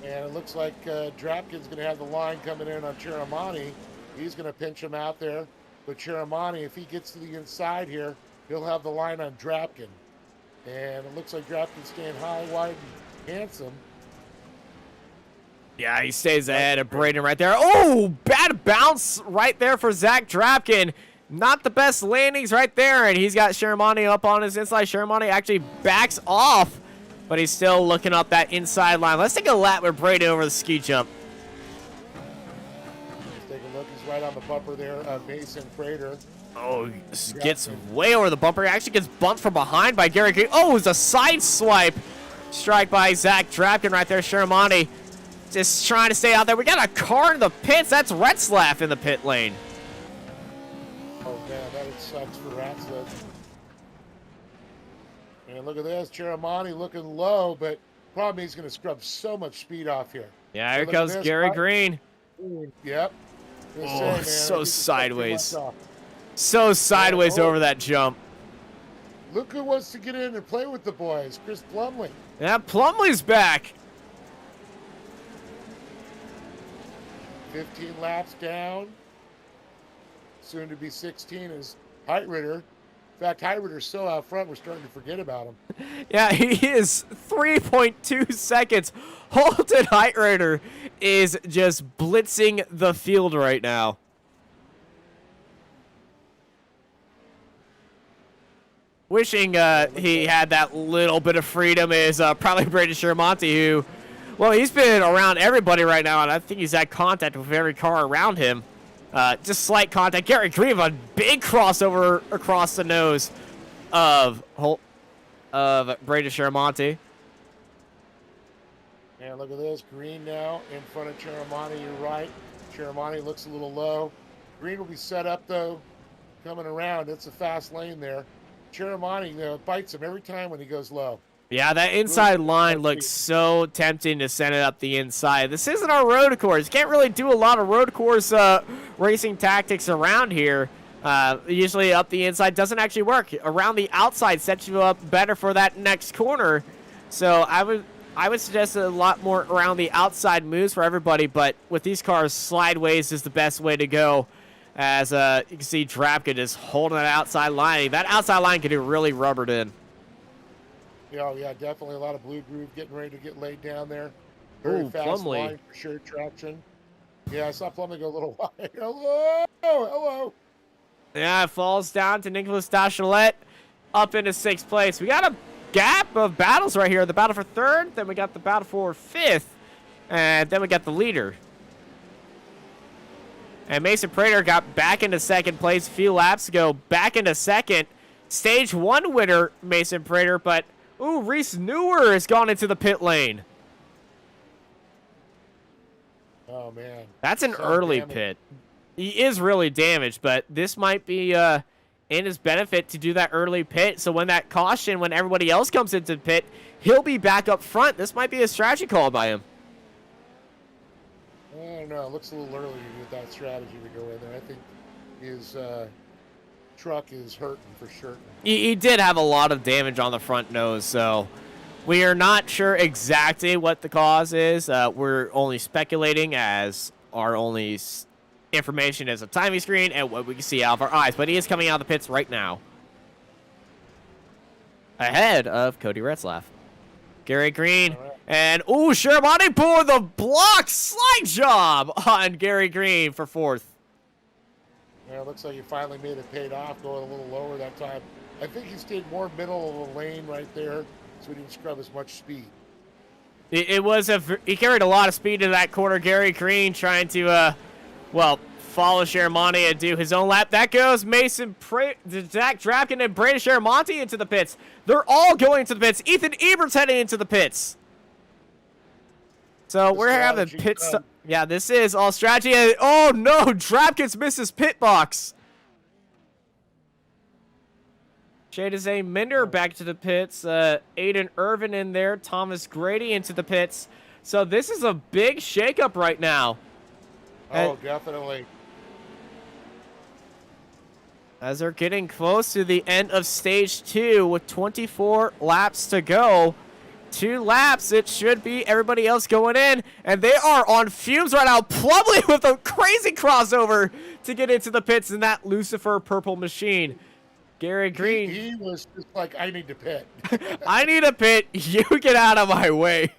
And it looks like Drapkin's going to have the line coming in on Chiramani. He's going to pinch him out there. But Chiramani, if he gets to the inside here, he'll have the line on Drapkin. And it looks like Drapkin's staying high, wide, and handsome. Yeah, he stays ahead of Braden right there. Oh, bad bounce right there for Zach Drapkin. Not the best landings right there. And he's got Chiramani up on his inside. Chiramani actually backs off. But he's still looking up that inside line. Let's take a lap with Brady over the ski jump. Let's take a look. He's right on the bumper there of Mason Prater. Oh, gets way over the bumper. He actually gets bumped from behind by Gary Green. Oh, it's a side swipe. Strike by Zach Drapkin right there. Shiramani just trying to stay out there. We got a car in the pits. That's Retzlaff in the pit lane. Oh, man, that sucks for Retzlaff. And look at this, Chiramani looking low, but problem is he's going to scrub so much speed off here. Yeah, here comes Gary Green. Yep. Oh, so sideways. So sideways over that jump. Look who wants to get in and play with the boys, Chris Plumley. Yeah, Plumley's back. 15 laps down. Soon to be 16 is Heitritter. In fact, Heiritter's so out front, we're starting to forget about him. Yeah, he is 3.2 seconds. Holton Heitritter is just blitzing the field right now. Wishing he had that little bit of freedom is probably Brady Shiramonte, who, well, he's been around everybody right now, and I think he's had contact with every car around him. Just slight contact. Gary Green, a big crossover across the nose of Brady Shiramonte. And look at this. Green now in front of Chiramani. You're right. Chiramani looks a little low. Green will be set up, though, coming around. It's a fast lane there. Chiramani bites him every time when he goes low. Yeah, that inside line looks so tempting to send it up the inside. This isn't our road course. You can't really do a lot of road course racing tactics around here. Usually up the inside doesn't actually work. Around the outside sets you up better for that next corner. So I would suggest a lot more around the outside moves for everybody, but with these cars, slideways is the best way to go. As you can see, Drapkin just holding that outside line. That outside line can be really rubbered in. Yeah, definitely a lot of blue groove getting ready to get laid down there. Very fast Plumley. line for sure, traction. Yeah, I saw Plumley go a little wide. Hello. Yeah, it falls down to Nicholas Dachelet up into 6th place. We got a gap of battles right here. The battle for 3rd, then we got the battle for 5th, and then we got the leader. And Mason Prater got back into 2nd place a few laps ago, back into 2nd. Stage 1 winner, Mason Prater, but ooh, Reese Newer has gone into the pit lane. Oh, man. That's an So early damaged. pit. He is really damaged, but this might be in his benefit to do that early pit. So when that caution, when everybody else comes into the pit, he'll be back up front. This might be a strategy call by him. I don't know. It looks a little early with that strategy to go in there. I think his truck is hurting for certain. He did have a lot of damage on the front nose, so we are not sure exactly what the cause is. We're only speculating, as our only information is a timing screen and what we can see out of our eyes. But he is coming out of the pits right now, ahead of Cody Retzlaff. Gary Green And, ooh, Shermani pulling the block slide job on Gary Green for 4th. Yeah, it looks like he finally made it paid off, going a little lower that time. I think he stayed more middle of the lane right there, so he didn't scrub as much speed. He carried a lot of speed in that corner. Gary Green trying to, follow Shermani and do his own lap. That goes Zach Drapkin and Brandon Shermonti into the pits. They're all going to the pits. Ethan Ebert's heading into the pits. So we're having pit stop. Yeah, this is all strategy. Oh no, Drapkins misses pit box. Shadazay Minder back to the pits. Aiden Irvin in there. Thomas Grady into the pits. So this is a big shakeup right now. Oh, definitely. As they're getting close to the end of stage 2 with 24 laps to go. 2 laps, it should be everybody else going in. And they are on fumes right now. Plumlee with a crazy crossover to get into the pits in that Lucifer purple machine. Gary Green. He was just like, I need to pit. I need a pit. You get out of my way.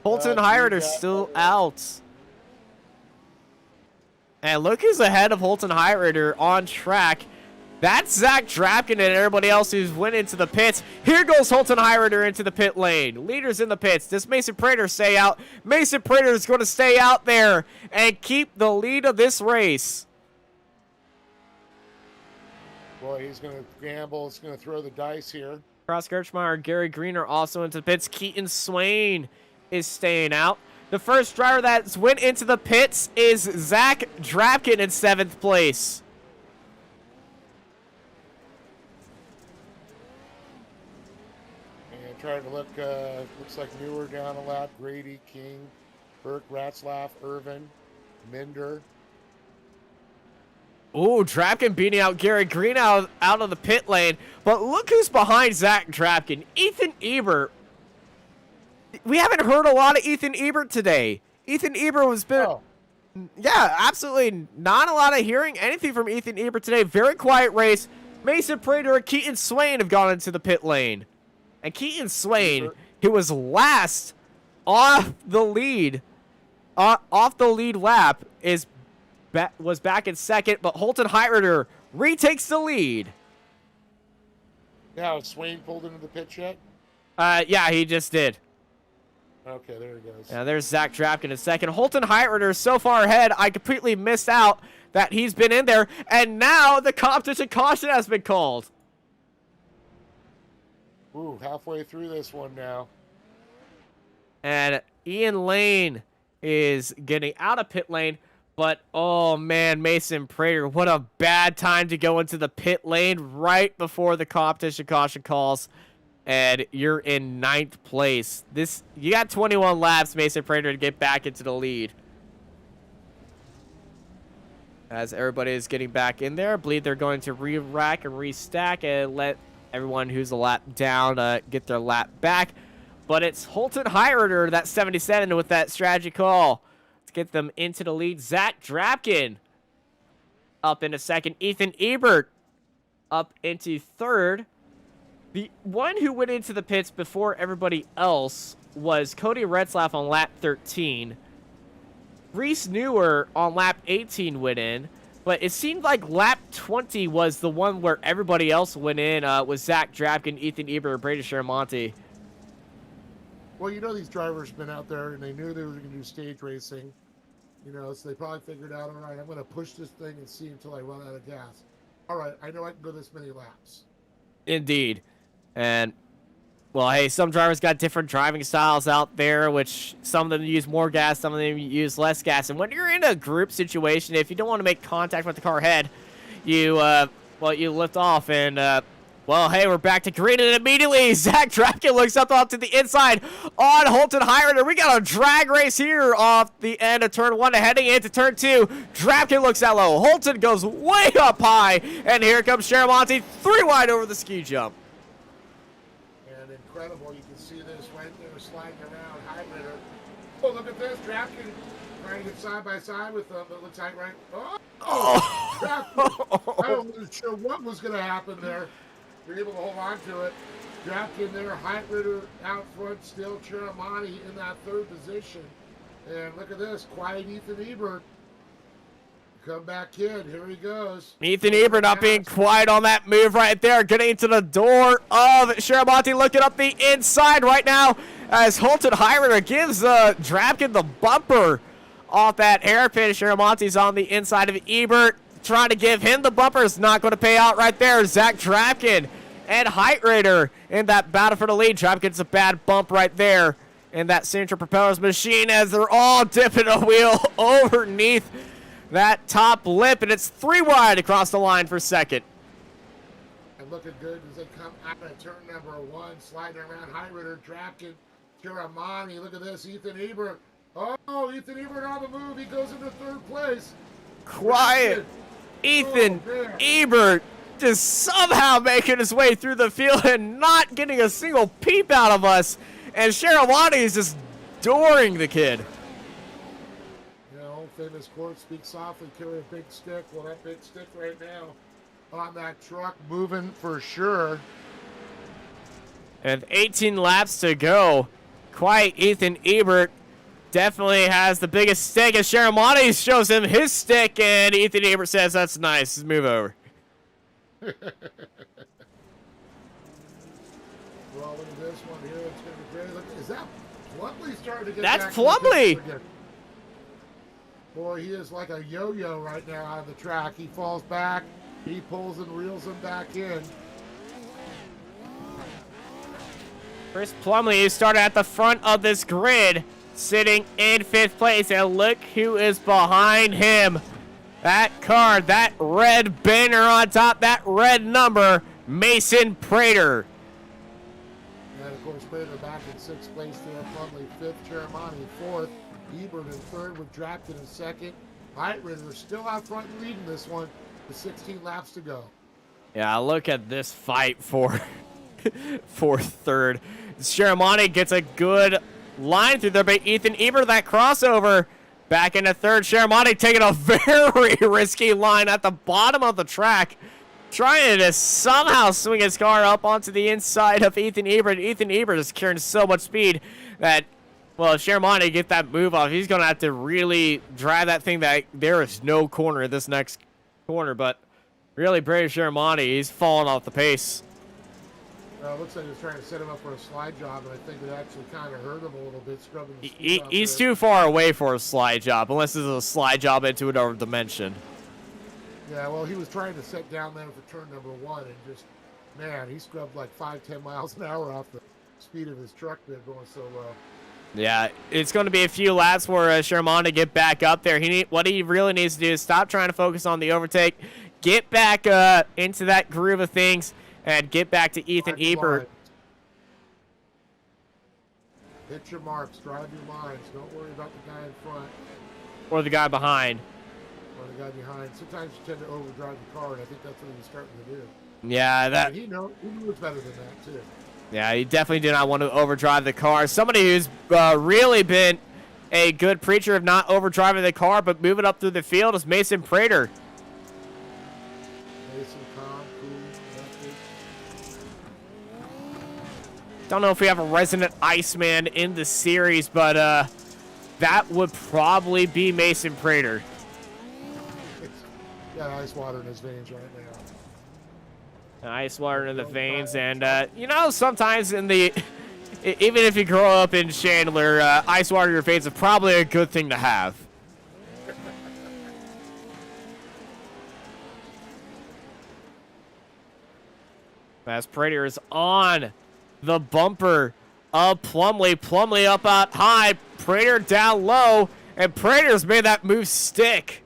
Holton Hired are still out. And look who's ahead of Holton Highrider on track. That's Zach Drapkin and everybody else who's went into the pits. Here goes Holton Highrider into the pit lane. Leaders in the pits. Does Mason Prater stay out? Mason Prater is going to stay out there and keep the lead of this race. Boy, he's going to gamble. He's going to throw the dice here. Cross Gerchmeyer, Gary Green are also into the pits. Keaton Swain is staying out. The first driver that went into the pits is Zach Drapkin in 7th place. And trying to look, looks like Newer down a lap. Grady, King, Burke, Ratzlaff, Irvin, Minder. Ooh, Drapkin beating out Gary Green out of the pit lane. But look who's behind Zach Drapkin. Ethan Ebert. We haven't heard a lot of Ethan Ebert today. Ethan Ebert was been... Oh. Yeah, absolutely not a lot of hearing anything from Ethan Ebert today. Very quiet race. Mason Prater and Keaton Swain have gone into the pit lane. And Keaton Swain, who was last off the lead lap, was back in 2nd, but Holton Highrider retakes the lead. Now, Swain pulled into the pit yet? Yeah, he just did. Okay, there he goes. Yeah, there's Zach Drapkin in 2nd. Holton Highrider is so far ahead, I completely missed out that he's been in there, and now the competition caution has been called. Ooh, halfway through this one now. And Ian Lane is getting out of pit lane. But, oh, man, Mason Prater, what a bad time to go into the pit lane right before the competition caution calls. And you're in 9th place. You got 21 laps, Mason Prater, to get back into the lead. As everybody is getting back in there, I believe they're going to re-rack and restack and let everyone who's a lap down get their lap back. But it's Holton Highrider, that 77, with that strategy call. Get them into the lead. Zach Drapkin up into 2nd. Ethan Ebert up into 3rd. The one who went into the pits before everybody else was Cody Retzlaff on lap 13. Reese Newer on lap 18 went in, but it seemed like lap 20 was the one where everybody else went in with Zach Drapkin, Ethan Ebert, Brady Shermonti. Well, you know these drivers have been out there, and they knew they were going to do stage racing. You know, so they probably figured out, all right, I'm going to push this thing and see until I run out of gas. All right, I know I can go this many laps. Indeed. And, well, hey, some drivers got different driving styles out there, which some of them use more gas, some of them use less gas. And when you're in a group situation, if you don't want to make contact with the car head, you lift off and, well, hey, we're back to green, and immediately Zach Drapkin looks up off to the inside on Holton Highrider. We got a drag race here off the end of turn 1 heading into turn 2. Drapkin looks out low. Holton goes way up high, and here comes Shermonti 3 wide over the ski jump. And incredible, you can see this right there sliding around Highrider. Oh, look at this, Drapkin trying to get side by side with them. It looks like right. Oh! Drapkin. I wasn't sure what was going to happen there. You're able to hold on to it. Drafkin there, Heitritter out front still, Cheramani in that third position. And look at this, quiet Ethan Ebert. Comeback kid, here he goes. Ethan Ebert not being quiet on that move right there, getting into the door of Sharamonti, looking up the inside right now as Holton Heitritter gives Drapkin the bumper off that hairpin. Sharamonti's on the inside of Ebert, trying to give him the bumper. It's not going to pay out right there. Zach Drapkin and Heitritter in that battle for the lead. Drapkin's a bad bump right there in that signature propellers machine as they're all dipping a wheel underneath that top lip, and it's 3 wide across the line for second. And looking good as they come out of turn number 1, sliding around Heitritter, Drapkin, Cheramani. Look at this, Ethan Ebert. Oh, Ethan Ebert on the move. He goes into third place. Quiet. Ethan Ebert just somehow making his way through the field and not getting a single peep out of us. And Cheramani is just adoring the kid. Famous quote, speak softly, carry a big stick. Well, that big stick right now on that truck moving for sure. And 18 laps to go. Quiet Ethan Ebert definitely has the biggest stick as Cheramani shows him his stick, and Ethan Ebert says, that's nice, let's move over. Well, look at this one here. It's going to be great. Look, is that Plumley starting to get That's back Plumley. Boy, he is like a yo-yo right now on the track. He falls back, he pulls and reels him back in. Chris Plumley started at the front of this grid, sitting in 5th place, and look who is behind him. That car, that red banner on top, that red number, Mason Prater. And of course, Prater back in 6th place there. Plumley 5th, Cheramani 4th. Ebert in 3rd with Drapkin in 2nd. Heitritter still out front leading this one with 16 laps to go. Yeah, look at this fight for 3rd. Cheramani gets a good line through there, but Ethan Ebert, that crossover, back into 3rd. Cheramani taking a very risky line at the bottom of the track, trying to somehow swing his car up onto the inside of Ethan Ebert. Ethan Ebert is carrying so much speed that, well, if Cheramani get that move off, he's going to have to really drive that thing that there is no corner in this next corner. But really, Brady Cheramani, he's falling off the pace. It looks like he was trying to set him up for a slide job, and I think it actually kind of hurt him a little bit, scrubbing the speed He's off too far away for a slide job, unless it's a slide job into another dimension. Yeah, well, he was trying to set down there for turn number 1, and just, man, he scrubbed like 5-10 miles an hour off the speed of his truck there going so low. Yeah, it's going to be a few laps for Cheramani to get back up there. What he really needs to do is stop trying to focus on the overtake, get back into that groove of things, and get back to Ethan Ebert. Hit your marks, drive your lines. Don't worry about the guy in front. Or the guy behind. Or the guy behind. Sometimes you tend to overdrive the car, and I think that's what he's starting to do. Yeah, that. He knows better than that, too. Yeah, he definitely did not want to overdrive the car. Somebody who's really been a good preacher of not overdriving the car, but moving up through the field is Mason Prater. Mason, calm, cool, Don't know if we have a resident Iceman in the series, but that would probably be Mason Prater. He's got ice water in his veins right now. Ice water in the veins, and you know, sometimes in the, even if you grow up in Chandler, ice water in your veins is probably a good thing to have. As Prater is on the bumper of Plumley. Plumley up out high, Prater down low, and Prater's made that move stick.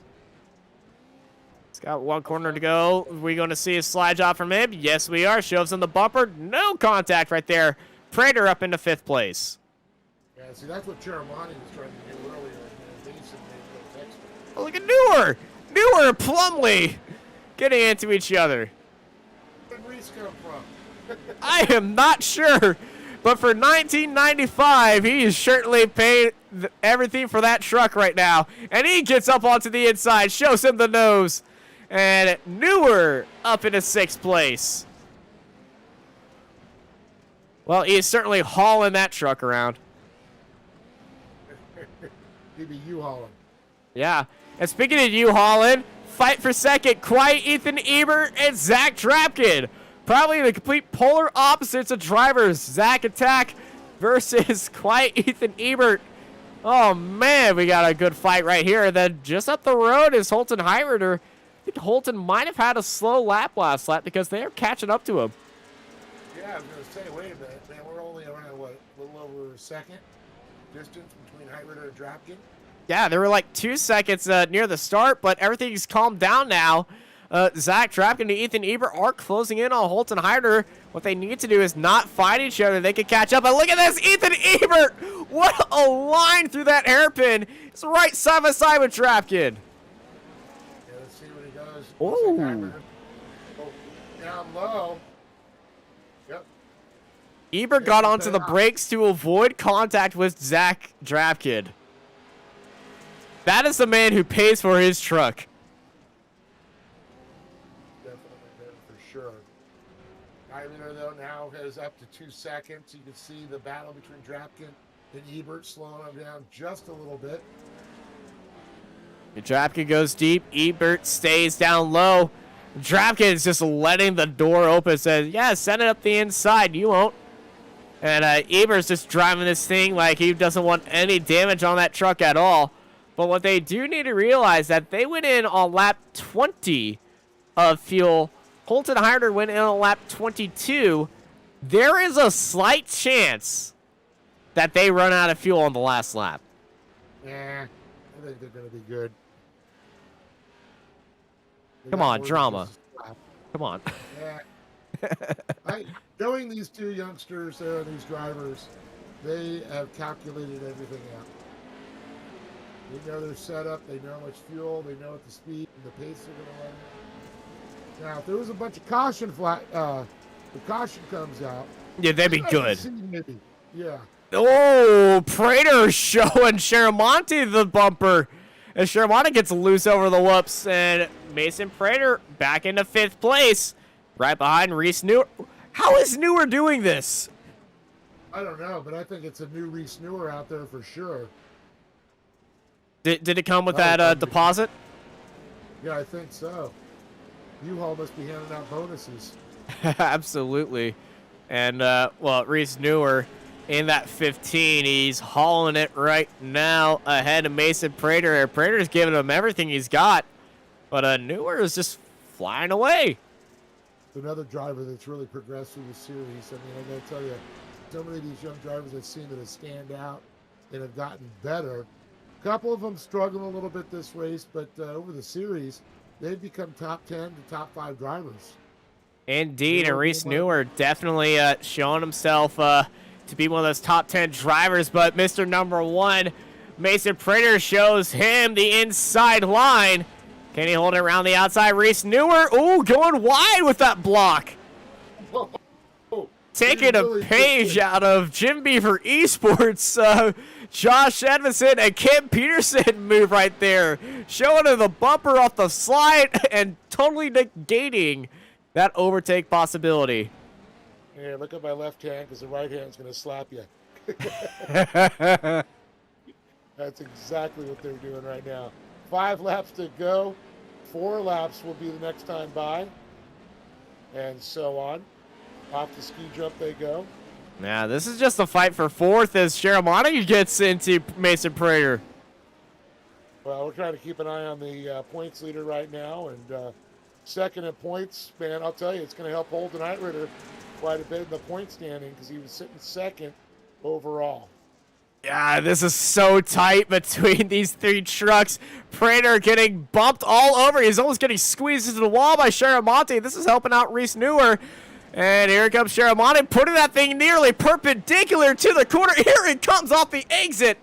He's got 1 corner to go. Are we going to see a slide job from him? Yes, we are. Shoves on the bumper. No contact right there. Prater up into 5th place. Yeah, see, that's what Cheramani was trying to do earlier. And Mason made those extra. Oh, look at Newer and Plumley getting into each other. Where did Reese come from? I am not sure, but for 1995, he is certainly paying everything for that truck right now. And he gets up onto the inside, shows him the nose. And Newer up into 6th place. Well, he's certainly hauling that truck around. He'd be U-hauling. Yeah. And speaking of you hauling, fight for second, Quiet Ethan Ebert and Zach Drapkin. Probably the complete polar opposites of drivers. Zach Attack versus Quiet Ethan Ebert. Oh, man, we got a good fight right here. And then just up the road is Holton Heirider. I think Holton might have had a slow lap last lap because they're catching up to him. Yeah, I was going to say, wait a minute, man, we're only around, what, a little over a second distance between Heirider and Drapkin? Yeah, there were like 2 seconds near the start, but everything's calmed down now. Zach Drapkin and Ethan Ebert are closing in on Holton Heider. What they need to do is not fight each other. They can catch up. But look at this, Ethan Ebert! What a line through that hairpin. It's right side by side with Drapkin. Yeah, let's see what he does. Ooh. Oh, down low. Yep. Ebert Yeah, got put onto that the out. brakes to avoid contact with Zach Drapkin. That is the man who pays for his truck. Definitely better for sure. Heirider, though, now has up to 2 seconds. You can see the battle between Drapkin and Ebert slowing him down just a little bit. Drapkin goes deep. Ebert stays down low. Drapkin is just letting the door open. Says, yeah, send it up the inside. You won't. And Ebert's just driving this thing like he doesn't want any damage on that truck at all. But what they do need to realize that they went in on lap 20 of fuel. Holton Heider went in on lap 22. There is a slight chance that they run out of fuel on the last lap. Yeah, I think they're going to be good. They Come got on, more than drama. just a slap. Come on. Yeah. Knowing these two youngsters there, these drivers, they have calculated everything out. They know their setup, they know how much fuel, they know what the speed and the pace they're going to run. Now, if there was a bunch of caution the caution comes out. Yeah, they'd be I can good. see maybe. Yeah. Oh, Prater showing Sharamonte the bumper. And Sharamonte gets loose over the whoops. And Mason Prater back into 5th place. Right behind Reese Newer. How is Newer doing this? I don't know, but I think it's a new Reese Newer out there for sure. Did it come with Oh, that it deposit? Yeah, I think so. U-Haul must be handing out bonuses. Absolutely. And, well, Reese Newer in that 15. He's hauling it right now ahead of Mason Prater. Prater's giving him everything he's got. But Newer is just flying away. Another driver that's really progressed through the series. I mean, I gotta tell you, so many of these young drivers I've seen that have stand out and have gotten better. A couple of them struggled a little bit this race, but over the series, they've become top 10 to top 5 drivers. Indeed, and Reese Newer definitely showing himself to be one of those top 10 drivers. But Mr. Number 1, Mason Prater, shows him the inside line. Can he hold it around the outside? Reese Newer, ooh, going wide with that block. Taking a page out of Jim Beaver Esports. Josh Edmondson and Kim Peterson move right there. Showing him the bumper off the slide and totally negating that overtake possibility. Yeah, look at my left hand because the right hand's going to slap you. That's exactly what they're doing right now. 5 laps to go. 4 laps will be the next time by. And so on. Off the ski jump they go. Now, this is just a fight for 4th as Sharamonte gets into Mason Prater. Well, we're trying to keep an eye on the points leader right now. And second in points, man, I'll tell you, it's going to help Holden Heitritter quite a bit in the point standing because he was sitting second overall. Yeah, this is so tight between these 3 trucks. Prater getting bumped all over. He's almost getting squeezed into the wall by Sharamonte. This is helping out Reese Newer. And here comes Sharamonte, putting that thing nearly perpendicular to the corner. Here it comes off the exit.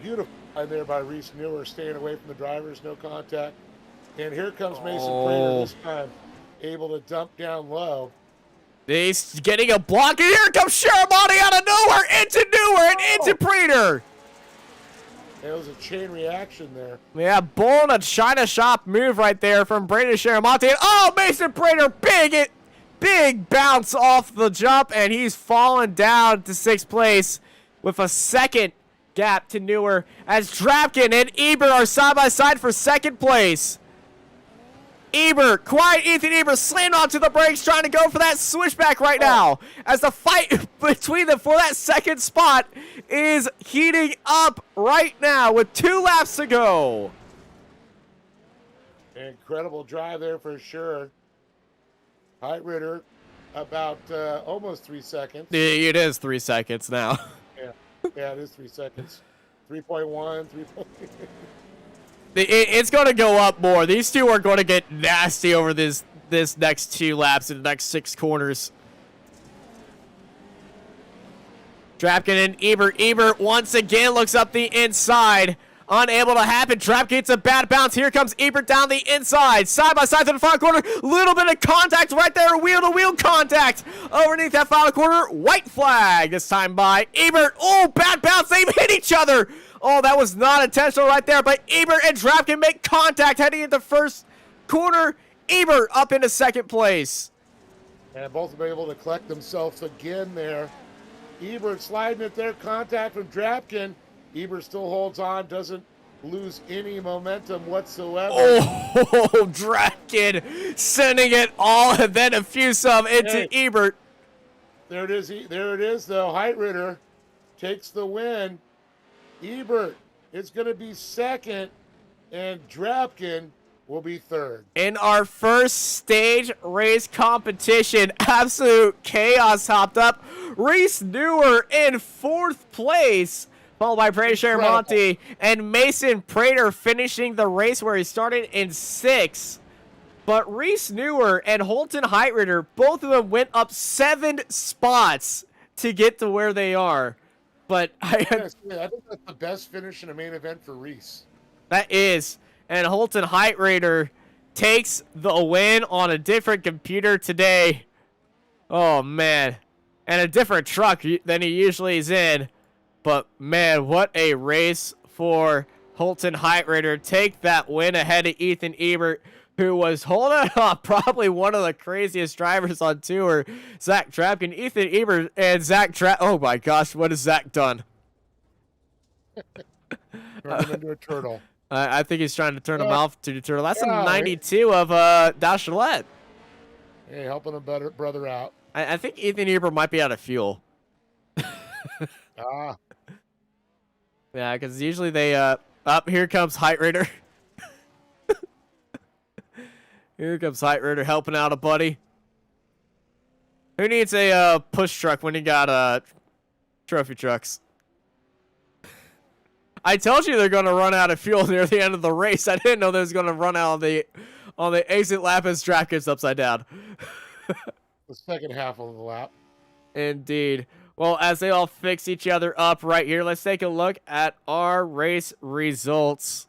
Beautiful line there by Reese Newer, staying away from the drivers, no contact. And here comes Mason Prater this time, able to dump down low. He's getting a block, and here comes Sharamonte out of nowhere into Newer and into Prater. There was a chain reaction there. Yeah, bull and a China shop move right there from Brady Sharamonte. And, oh, Mason Prater, big bounce off the jump, and he's fallen down to 6th place with a second gap to Newer, as Drapkin and Ebert are side by side for 2nd place. Ebert, quiet Ethan Ebert, slammed onto the brakes, trying to go for that switchback right now, as the fight between them for that 2nd spot is heating up right now with 2 laps to go. Incredible drive there for sure. Heitritter about almost 3 seconds. It is 3 seconds now. Yeah, it is 3 seconds. 3.1, 3. It's going to go up more. These two are going to get nasty over this next 2 laps in the next 6 corners. Drapkin and Ebert. Ebert once again looks up the inside. Unable to happen. Drapkin gets a bad bounce. Here comes Ebert down the inside. Side by side to the final corner. Little bit of contact right there. Wheel-to-wheel contact. Underneath that final corner. White flag this time by Ebert. Oh, bad bounce. They hit each other. Oh, that was not intentional right there. But Ebert and Drapkin make contact heading into 1st corner. Ebert up into 2nd place. And both have been able to collect themselves again there. Ebert sliding at their contact from Drapkin. Ebert still holds on, doesn't lose any momentum whatsoever. Oh, Drapkin sending it all and then a few some into Ebert. There it is. There it is, though. Heitritter takes the win. Ebert is going to be 2nd, and Drapkin will be 3rd. In our first stage race competition, absolute chaos hopped up. Reese Newer in 4th place, followed by Prater Sharamonte and Mason Prater finishing the race where he started in 6th. But Reese Newer and Holton Heitritter, both of them went up 7 spots to get to where they are. But I think that's the best finish in a main event for Reese. That is. And Holton Heitritter takes the win on a different computer today. Oh, man. And a different truck than he usually is in. But, man, what a race for Holton Heitritter. Take that win ahead of Ethan Ebert, who was holding on probably one of the craziest drivers on tour, Zach Drapkin. Ethan Ebert and Zach Oh, my gosh, what has Zach done? Turned him into a turtle. I think he's trying to turn him off to a turtle. That's a Yeah, 92 of Dachelette. Hey, helping a brother out. I think Ethan Ebert might be out of fuel. Ah. Yeah, because usually they, here comes Heitritter. Here comes Heitritter helping out a buddy. Who needs a push truck when you got trophy trucks? I told you they're going to run out of fuel near the end of the race. I didn't know they was going to run out on the exit lap as track gets upside down. The second half of the lap. Indeed. Well, as they all fix each other up right here, let's take a look at our race results.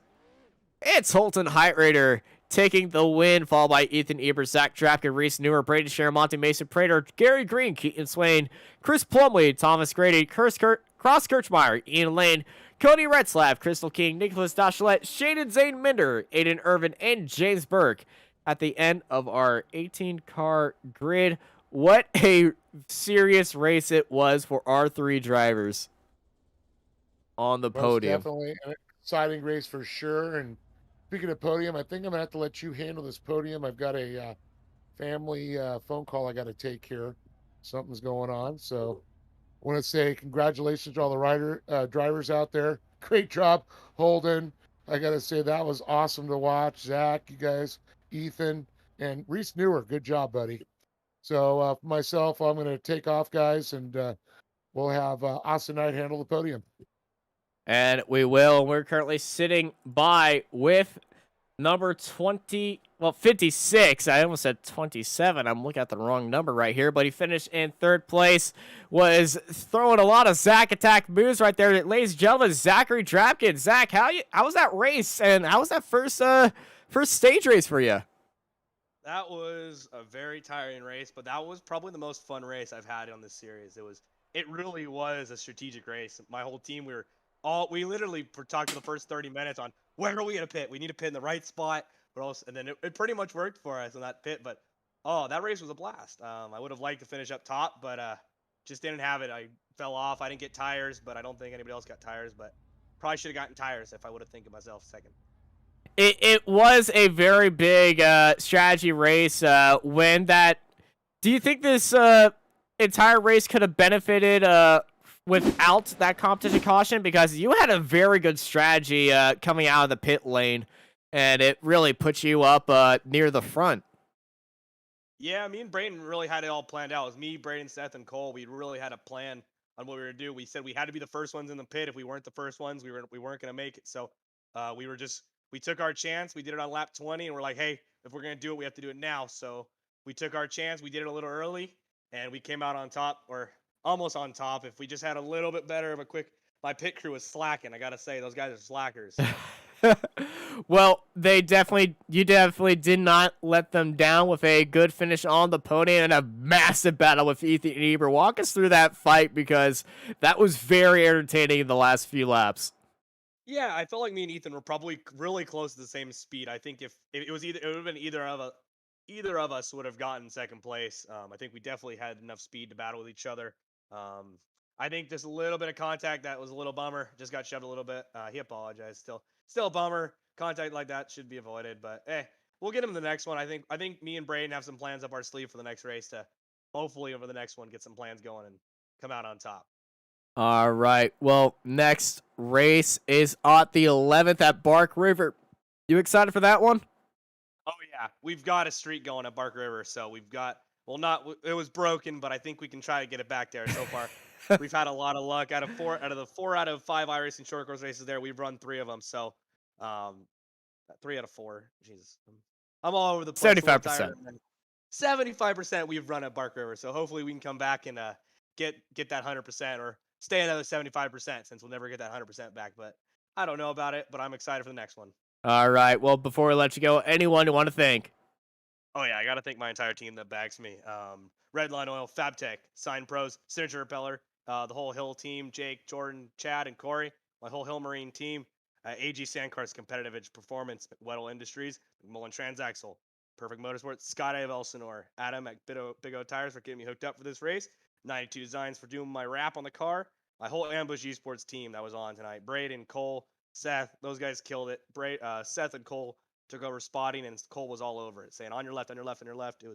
It's Holton Heitritter taking the win, followed by Ethan Ebert, Zach Drapkin, Reese Newer, Brady Sharamonte, Mason Prater, Gary Green, Keaton Swain, Chris Plumley, Thomas Grady, Cross Kirchmeyer, Ian Lane, Cody Retzlaff, Crystal King, Nicholas Dachelette, Shaden Zane Minder, Aiden Irvin, and James Burke at the end of our 18-car grid. What a serious race it was for our 3 drivers on the podium. Definitely an exciting race for sure. And speaking of podium, I think I'm going to have to let you handle this podium. I've got a family phone call I got to take here. Something's going on. So I want to say congratulations to all the drivers out there. Great job, Holden. I got to say that was awesome to watch. Zach, you guys, Ethan, and Reese Newer. Good job, buddy. So for myself, I'm going to take off, guys, and we'll have Austin Knight handle the podium. And we will. We're currently sitting by with number 56. I almost said 27. I'm looking at the wrong number right here, but he finished in 3rd place. Was throwing a lot of Zach attack moves right there. Ladies and gentlemen, Zachary Drapkin. Zach, how was that race? And how was that first stage race for you? That was a very tiring race, but that was probably the most fun race I've had on this series. It really was a strategic race. My whole team, we literally talked for the first 30 minutes on where are we going to pit? We need to pit in the right spot. And then it pretty much worked for us on that pit. But Oh, that race was a blast. I would have liked to finish up top, but just didn't have it. I fell off. I didn't get tires, but I don't think anybody else got tires. But probably should have gotten tires if I would have think of myself second. It was a very big strategy race. When that, do you think this entire race could have benefited without that competition caution? Because you had a very good strategy coming out of the pit lane, and it really put you up near the front. Yeah, me and Brayden really had it all planned out. It was me, Brayden, Seth, and Cole. We really had a plan on what we were gonna do. We said we had to be the first ones in the pit. If we weren't the first ones, we weren't gonna make it. So we took our chance. We did it on lap 20, and we're like, hey, if we're gonna do it, we have to do it now. So we took our chance. We did it a little early, and we came out on top, or almost on top. If we just had a little bit better of a quick, my pit crew was slacking. I gotta say, those guys are slackers. So. Well, you definitely did not let them down with a good finish on the podium and a massive battle with Ethan Eber. Walk us through that fight because that was very entertaining in the last few laps. Yeah, I felt like me and Ethan were probably really close to the same speed. I think if it was it would have been either of us would have gotten second place. I think we definitely had enough speed to battle with each other. Um, I think just a little bit of contact that was a little bummer. Just got shoved a little bit. He apologized. Still a bummer. Contact like that should be avoided. But hey, we'll get him the next one. I think me and Braden have some plans up our sleeve for the next race to hopefully over the next one get some plans going and come out on top. All right. Well, next race is at the 11th at Bark River. You excited for that one? Oh yeah, we've got a streak going at Bark River, so we've got not it was broken, but I think we can try to get it back there. So far, we've had a lot of luck. Out of the 4 out of 5 iRacing short course races there, we've run 3 of them. So, 3 out of 4. Jesus, I'm all over the place. A little tired. 75%. 75% we've run at Bark River, so hopefully we can come back and get that 100% or stay another 75% since we'll never get that 100% back. But I don't know about it, but I'm excited for the next one. All right. Well, before we let you go, anyone you want to thank? Oh yeah, I gotta thank my entire team that backs me. Redline Oil, FabTech, Sign Pros, Signature Repeller, the whole Hill team, Jake, Jordan, Chad, and Corey, my whole Hill Marine team, AG Sandcars, Competitive Edge Performance, Weddle Industries, McMullen Transaxle, Perfect Motorsports, Skydive Elsinore, Adam at Big O Tires for getting me hooked up for this race, 92 Designs for doing my wrap on the car, my whole Ambush Esports team that was on tonight, Braden, Cole, Seth, those guys killed it. Seth and Cole took over spotting, and Cole was all over it, saying on your left, on your left, on your left. It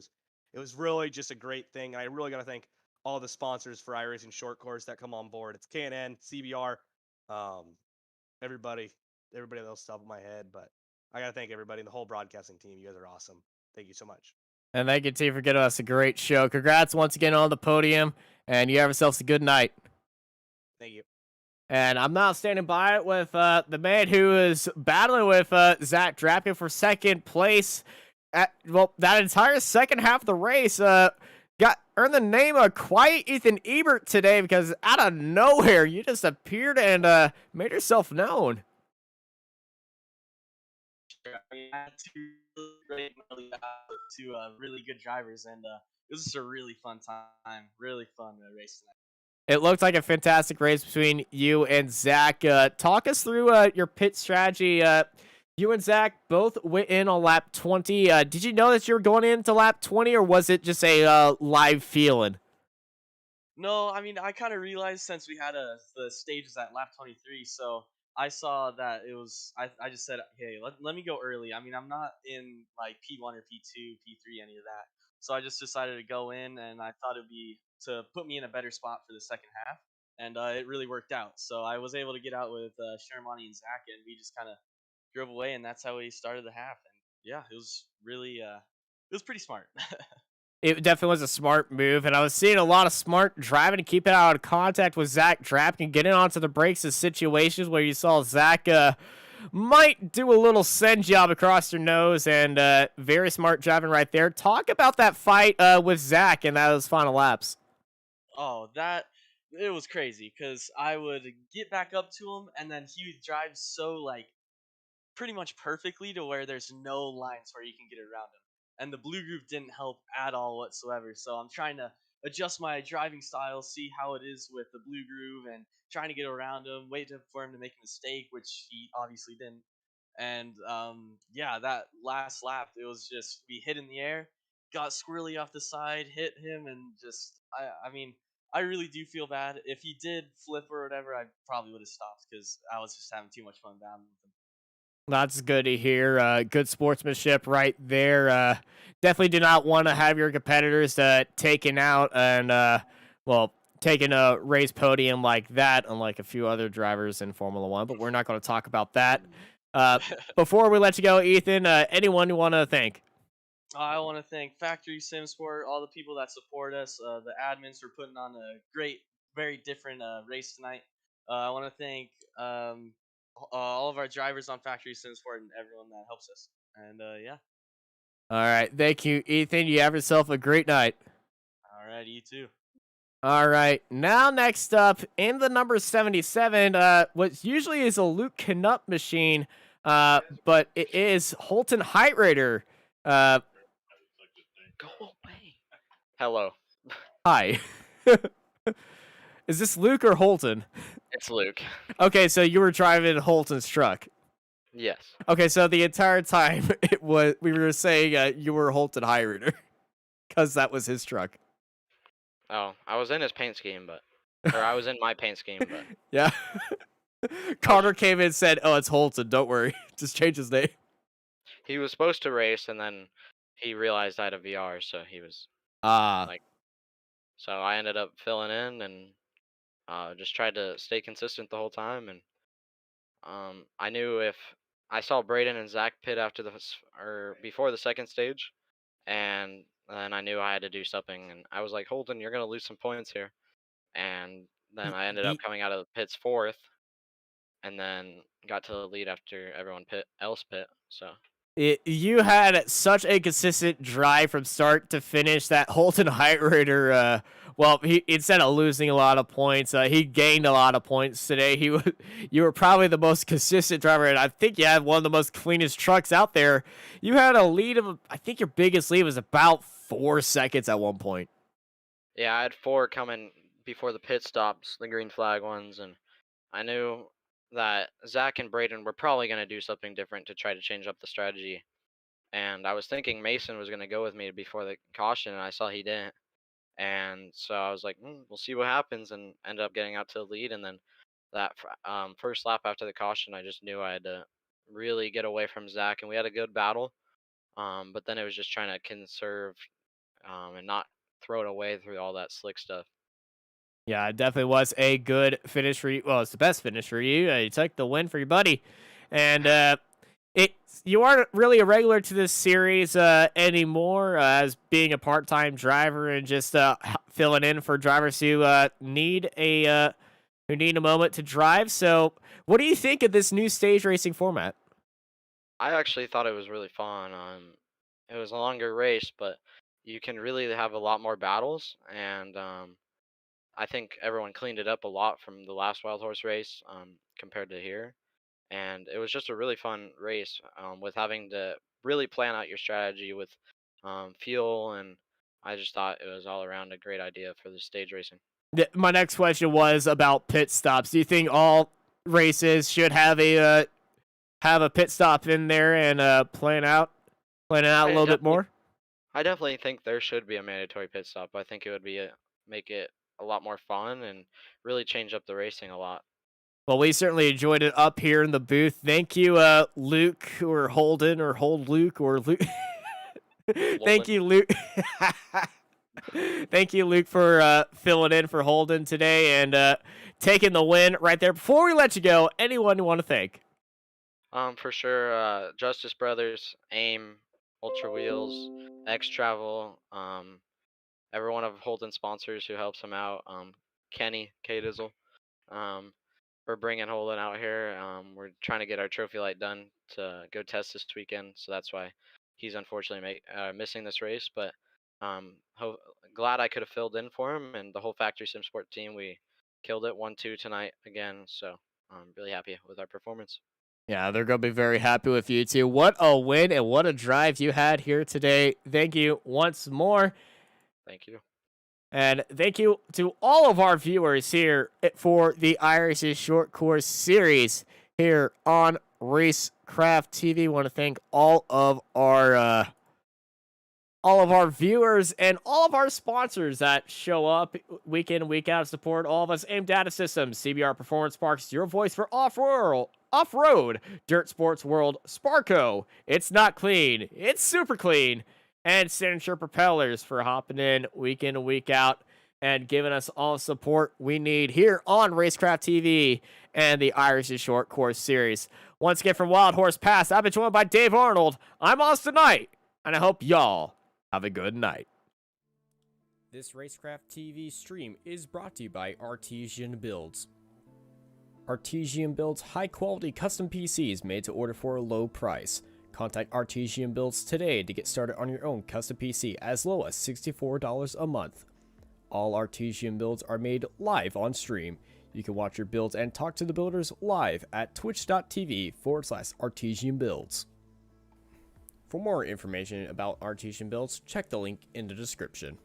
was really just a great thing. And I really got to thank all the sponsors for iRacing Short Course that come on board. It's K&N, CBR, um, everybody, everybody else top of my head. But I got to thank everybody in the whole broadcasting team. You guys are awesome. Thank you so much. And thank you, team, for getting us a great show. Congrats once again on the podium, and you have yourselves a good night. Thank you. And I'm now standing by it with the man who is battling with Zach Drapkin for second place. That entire second half of the race earned the name of Quiet Ethan Ebert today because out of nowhere you just appeared and made yourself known. Sure. I mean, I had two really great two really good drivers, and it was just a really fun time, really fun race tonight. It looked like a fantastic race between you and Zach. Talk us through your pit strategy. You and Zach both went in on lap 20. Did you know that you were going into lap 20, or was it just a live feeling? No, I mean, I kind of realized since we had the stages at lap 23, so I saw that it was. I just said, hey, let me go early. I mean, I'm not in like P1 or P2, P3, any of that. So I just decided to go in, and I thought it'd be to put me in a better spot for the second half, and it really worked out. So I was able to get out with Shermani and Zach, and we just kind of drove away, and that's how we started the half. And yeah, it was really, it was pretty smart. It definitely was a smart move, and I was seeing a lot of smart driving to keep it out of contact with Zach Drapkin, getting onto the brakes in situations where you saw Zach might do a little send job across your nose, and very smart driving right there. Talk about that fight with Zach and those final laps. Oh, that it was crazy because I would get back up to him, and then he would drive so like pretty much perfectly to where there's no lines where you can get around him. And the blue groove didn't help at all whatsoever. So I'm trying to adjust my driving style, see how it is with the blue groove, and trying to get around him, for him to make a mistake, which he obviously didn't. And yeah, that last lap, it was just we hit in the air, got squirrely off the side, hit him, and just I mean, I really do feel bad. If he did flip or whatever, I probably would have stopped because I was just having too much fun battling with him. That's good to hear. Good sportsmanship right there. Definitely do not want to have your competitors taken out and, well, taking a race podium like that, unlike a few other drivers in Formula One, but we're not going to talk about that. Before we let you go, Ethan, anyone you want to thank? I want to thank Factory Simsport, all the people that support us, the admins for putting on a great, very different race tonight. I want to thank all of our drivers on Factory Simsport and everyone that helps us. And yeah, All right. Thank you, Ethan. You have yourself a great night. all right, you too. All right. Now, next up in the number 77, what usually is a Luke Canup machine, but it is Holton Height Raider. Go away. Hello, Hi. Is this Luke or Holton? it's Luke. Okay, so you were driving Holton's truck. Yes. Okay, so the entire time we were saying you were Holton Height Raider because that was his truck. Oh, I was in his paint scheme, or I was in my paint scheme, but Yeah. Carter came in and said, "Oh, it's Holton. Don't worry. Just change his name." he was supposed to race, and then he realized I had a VR, so he was Ah. like, so I ended up filling in and just tried to stay consistent the whole time. And I knew if I saw Braden and Zach pit after or before the second stage, and then I knew I had to do something, and I was like, Holden, you're gonna lose some points here. And then I ended up coming out of the pits fourth, and then got to the lead after everyone else pit. So You had such a consistent drive from start to finish that Holton Height Raider, well, he instead of losing a lot of points, he gained a lot of points today. You were probably the most consistent driver, and I think you had one of the most cleanest trucks out there. You had a lead of, I think your biggest lead was about 4 seconds at one point. yeah, I had four coming before the pit stops, the green flag ones, and I knew that Zach and Braden were probably going to do something different to try to change up the strategy. And I was thinking Mason was going to go with me before the caution, and I saw he didn't. And so I was like, we'll see what happens, and ended up getting out to the lead. And then that first lap after the caution, I just knew I had to really get away from Zach, and we had a good battle. But then it was just trying to conserve and not throw it away through all that slick stuff. Yeah, it definitely was a good finish for you. Well, it's the best finish for you. You took the win for your buddy, and you aren't really a regular to this series anymore, as being a part-time driver and just filling in for drivers who need a moment to drive. So, what do you think of this new stage racing format? I actually thought it was really fun. It was a longer race, but you can really have a lot more battles, and I think everyone cleaned it up a lot from the last Wild Horse race compared to here. And it was just a really fun race with having to really plan out your strategy with fuel, and I just thought it was all around a great idea for the stage racing. My next question was about pit stops. Do you think all races should have a pit stop in there and plan it out a little bit more? I definitely think there should be a mandatory pit stop. I think it would be make it a lot more fun and really change up the racing a lot. Well, we certainly enjoyed it up here in the booth. Thank you, Luke, or Holden, or Hold Luke, or Luke. Thank you, Luke. Thank you, Luke, for filling in for Holden today and taking the win right there. Before we let you go, anyone you want to thank? For sure, Justice Brothers, AIM, Ultra Wheels, X Travel, every one of Holden's sponsors who helps him out, Kenny, K Dizzle, for bringing Holden out here. We're trying to get our trophy light done to go test this weekend, so that's why he's unfortunately missing this race. But glad I could have filled in for him, and the whole Factory Sim Sport team. We killed it 1-2 tonight again, so I'm really happy with our performance. Yeah, they're going to be very happy with you, too. What a win and what a drive you had here today. Thank you once more. Thank you. And thank you to all of our viewers here for the iRacing Short Course Series here on Racecraft TV. Want to thank all of our all of our viewers and all of our sponsors that show up week in and week out to support all of us. Aim Data Systems, CBR Performance Parks, your voice for off-road, Dirt Sports World, Sparco, It's Not Clean, It's Super Clean, and Signature Propellers for hopping in and week out and giving us all the support we need here on Racecraft TV and the iRacing Short Course Series. Once again, from Wild Horse Pass, I've been joined by Dave Arnold. I'm Austin Knight, and I hope y'all have a good night. This Racecraft TV stream is brought to you by Artesian Builds. Artesian builds high-quality custom PCs made to order for a low price. Contact Artesian Builds today to get started on your own custom PC as low as $64 a month. All Artesian builds are made live on stream. You can watch your builds and talk to the builders live at twitch.tv/Artesian Builds. For more information about Artesian Builds, check the link in the description.